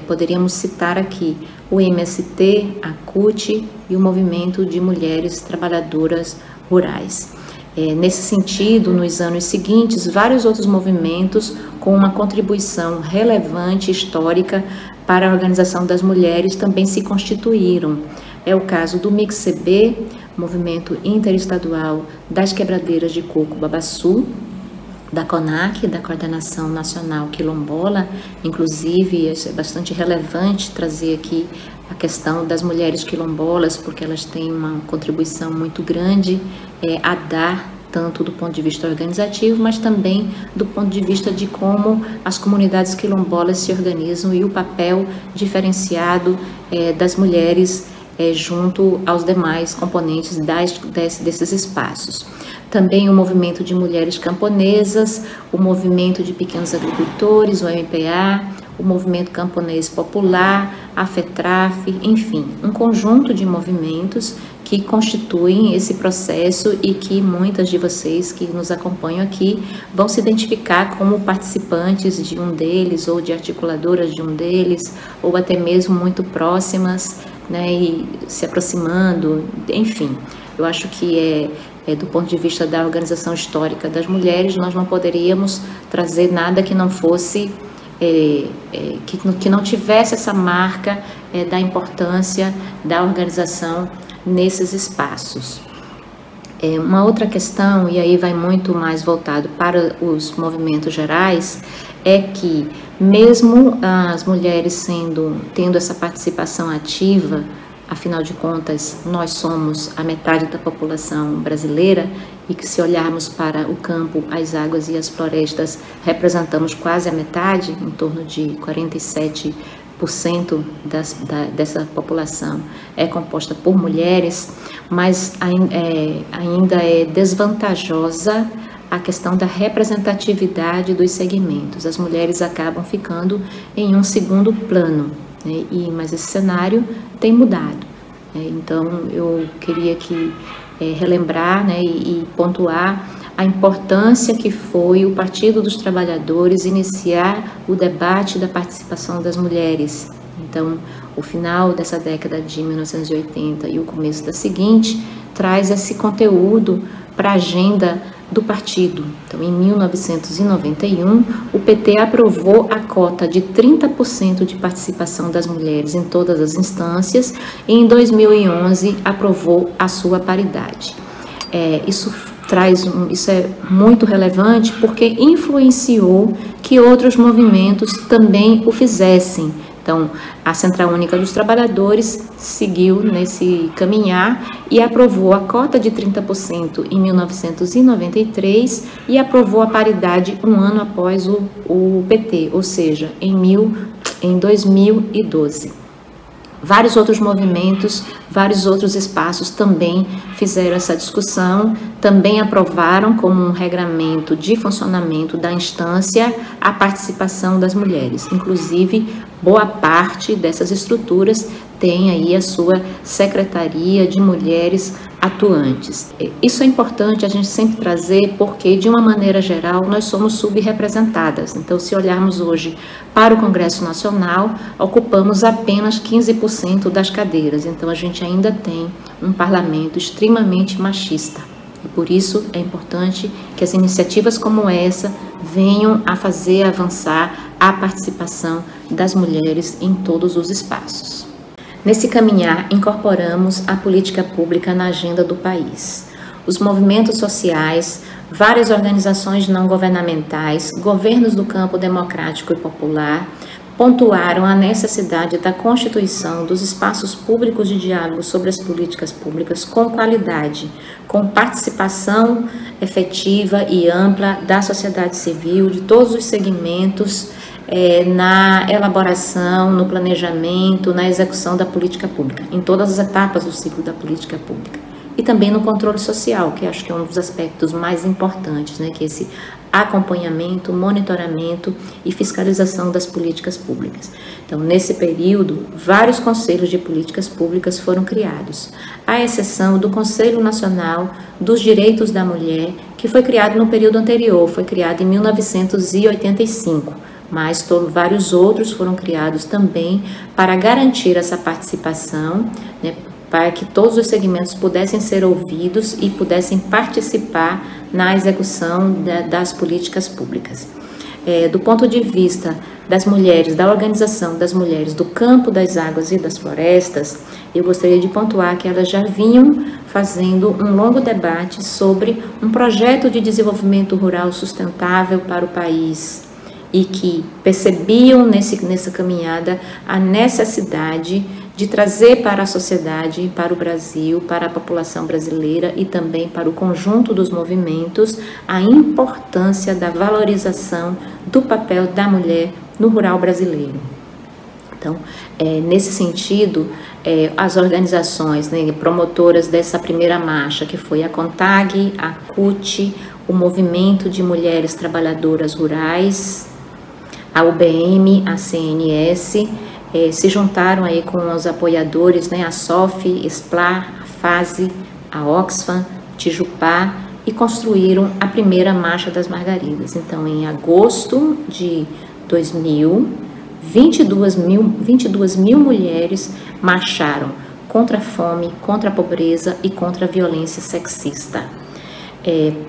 Poderíamos citar aqui o MST, a CUT e o Movimento de Mulheres Trabalhadoras Rurais. Nesse sentido, nos anos seguintes, vários outros movimentos com uma contribuição relevante histórica para a organização das mulheres também se constituíram. É o caso do MICCB, Movimento Interestadual das Quebradeiras de Coco Babaçu, da CONAC, da Coordenação Nacional Quilombola. Inclusive, é bastante relevante trazer aqui a questão das mulheres quilombolas, porque elas têm uma contribuição muito grande a dar, tanto do ponto de vista organizativo, mas também do ponto de vista de como as comunidades quilombolas se organizam e o papel diferenciado das mulheres junto aos demais componentes desses espaços. Também o movimento de mulheres camponesas, o movimento de pequenos agricultores, o MPA, o movimento camponês popular, a FETRAF, enfim, um conjunto de movimentos que constituem esse processo e que muitas de vocês que nos acompanham aqui vão se identificar como participantes de um deles ou de articuladoras de um deles, ou até mesmo muito próximas, e se aproximando, enfim. Eu acho que do ponto de vista da organização histórica das mulheres, nós não poderíamos trazer nada que não fosse, que não tivesse essa marca da importância da organização nesses espaços. Uma outra questão, e aí vai muito mais voltado para os movimentos gerais, é que mesmo as mulheres tendo essa participação ativa, afinal de contas, nós somos a metade da população brasileira e que, se olharmos para o campo, as águas e as florestas, representamos quase a metade, em torno de 47% dessa população é composta por mulheres, mas ainda é desvantajosa a questão da representatividade dos segmentos. As mulheres acabam ficando em um segundo plano, mas esse cenário tem mudado. Então, eu queria aqui relembrar e pontuar a importância que foi o Partido dos Trabalhadores iniciar o debate da participação das mulheres. Então, o final dessa década de 1980 e o começo da seguinte traz esse conteúdo para a agenda do partido. Então, em 1991, o PT aprovou a cota de 30% de participação das mulheres em todas as instâncias e em 2011 aprovou a sua paridade. Isso é muito relevante porque influenciou que outros movimentos também o fizessem. Então, a Central Única dos Trabalhadores seguiu nesse caminhar e aprovou a cota de 30% em 1993 e aprovou a paridade um ano após o PT, ou seja, em 2012. Vários outros movimentos, vários outros espaços também fizeram essa discussão, também aprovaram como um regramento de funcionamento da instância a participação das mulheres. Inclusive, boa parte dessas estruturas tem aí a sua Secretaria de Mulheres atuantes. Isso é importante a gente sempre trazer porque, de uma maneira geral, nós somos subrepresentadas. Então, se olharmos hoje para o Congresso Nacional, ocupamos apenas 15% das cadeiras. Então, a gente ainda tem um parlamento extremamente machista. E por isso é importante que as iniciativas como essa venham a fazer avançar a participação das mulheres em todos os espaços. Nesse caminhar, incorporamos a política pública na agenda do país. Os movimentos sociais, várias organizações não governamentais, governos do campo democrático e popular, pontuaram a necessidade da constituição dos espaços públicos de diálogo sobre as políticas públicas com qualidade, com participação efetiva e ampla da sociedade civil, de todos os segmentos, na elaboração, no planejamento, na execução da política pública, em todas as etapas do ciclo da política pública. E também no controle social, que acho que é um dos aspectos mais importantes, que esse acompanhamento, monitoramento e fiscalização das políticas públicas. Então, nesse período, vários conselhos de políticas públicas foram criados, à exceção do Conselho Nacional dos Direitos da Mulher, que foi criado no período anterior, foi criado em 1985, mas vários outros foram criados também para garantir essa participação, né, para que todos os segmentos pudessem ser ouvidos e pudessem participar na execução das políticas públicas. Do ponto de vista das mulheres, da organização das mulheres do campo, das águas e das florestas, eu gostaria de pontuar que elas já vinham fazendo um longo debate sobre um projeto de desenvolvimento rural sustentável para o país e que percebiam nessa caminhada a necessidade de trazer para a sociedade, para o Brasil, para a população brasileira e também para o conjunto dos movimentos, a importância da valorização do papel da mulher no rural brasileiro. Então, nesse sentido, as organizações, né, promotoras dessa primeira marcha, que foi a CONTAG, a CUT, o Movimento de Mulheres Trabalhadoras Rurais, a UBM, a CNS, se juntaram aí com os apoiadores, né, a SOF, SPLAR, a FASE, a Oxfam, Tijupá, e construíram a primeira Marcha das Margaridas. Então, em agosto de 2000, 22 mil mulheres marcharam contra a fome, contra a pobreza e contra a violência sexista.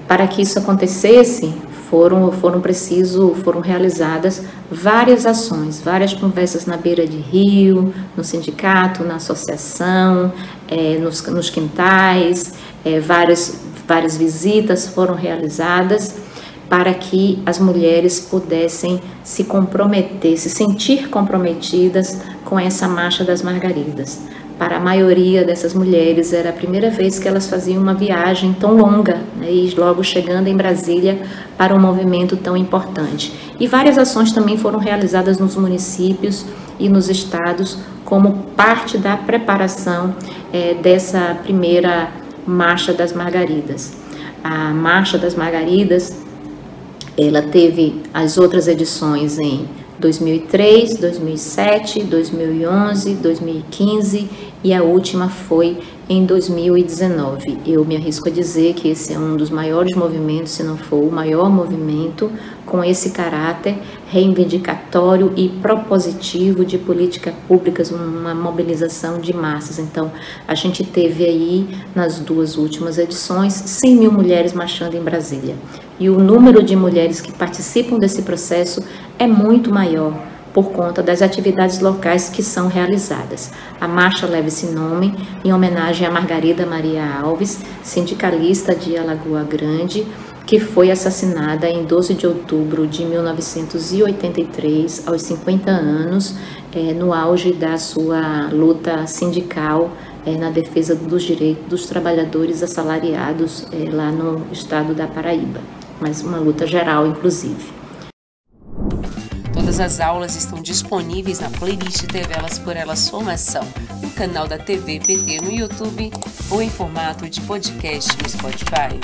Para que isso acontecesse, foram realizadas várias ações, várias conversas na beira de rio, no sindicato, na associação, nos quintais, várias visitas foram realizadas para que as mulheres pudessem se comprometer, se sentir comprometidas com essa Marcha das Margaridas. Para a maioria dessas mulheres era a primeira vez que elas faziam uma viagem tão longa, né, e logo chegando em Brasília para um movimento tão importante. E várias ações também foram realizadas nos municípios e nos estados como parte da preparação dessa primeira Marcha das Margaridas. A Marcha das Margaridas, ela teve as outras edições em 2003, 2007, 2011, 2015 e a última foi em 2019. Eu me arrisco a dizer que esse é um dos maiores movimentos, se não for o maior movimento, com esse caráter reivindicatório e propositivo de políticas públicas, uma mobilização de massas. Então, a gente teve aí, nas duas últimas edições, 100 mil mulheres marchando em Brasília. E o número de mulheres que participam desse processo é muito maior, por conta das atividades locais que são realizadas. A marcha leva esse nome em homenagem a Margarida Maria Alves, sindicalista de Alagoa Grande, que foi assassinada em 12 de outubro de 1983, aos 50 anos, no auge da sua luta sindical na defesa dos direitos dos trabalhadores assalariados lá no estado da Paraíba, mas uma luta geral, inclusive. Todas as aulas estão disponíveis na playlist TV Elas por Elas Formação, no canal da TV PT no YouTube ou em formato de podcast no Spotify.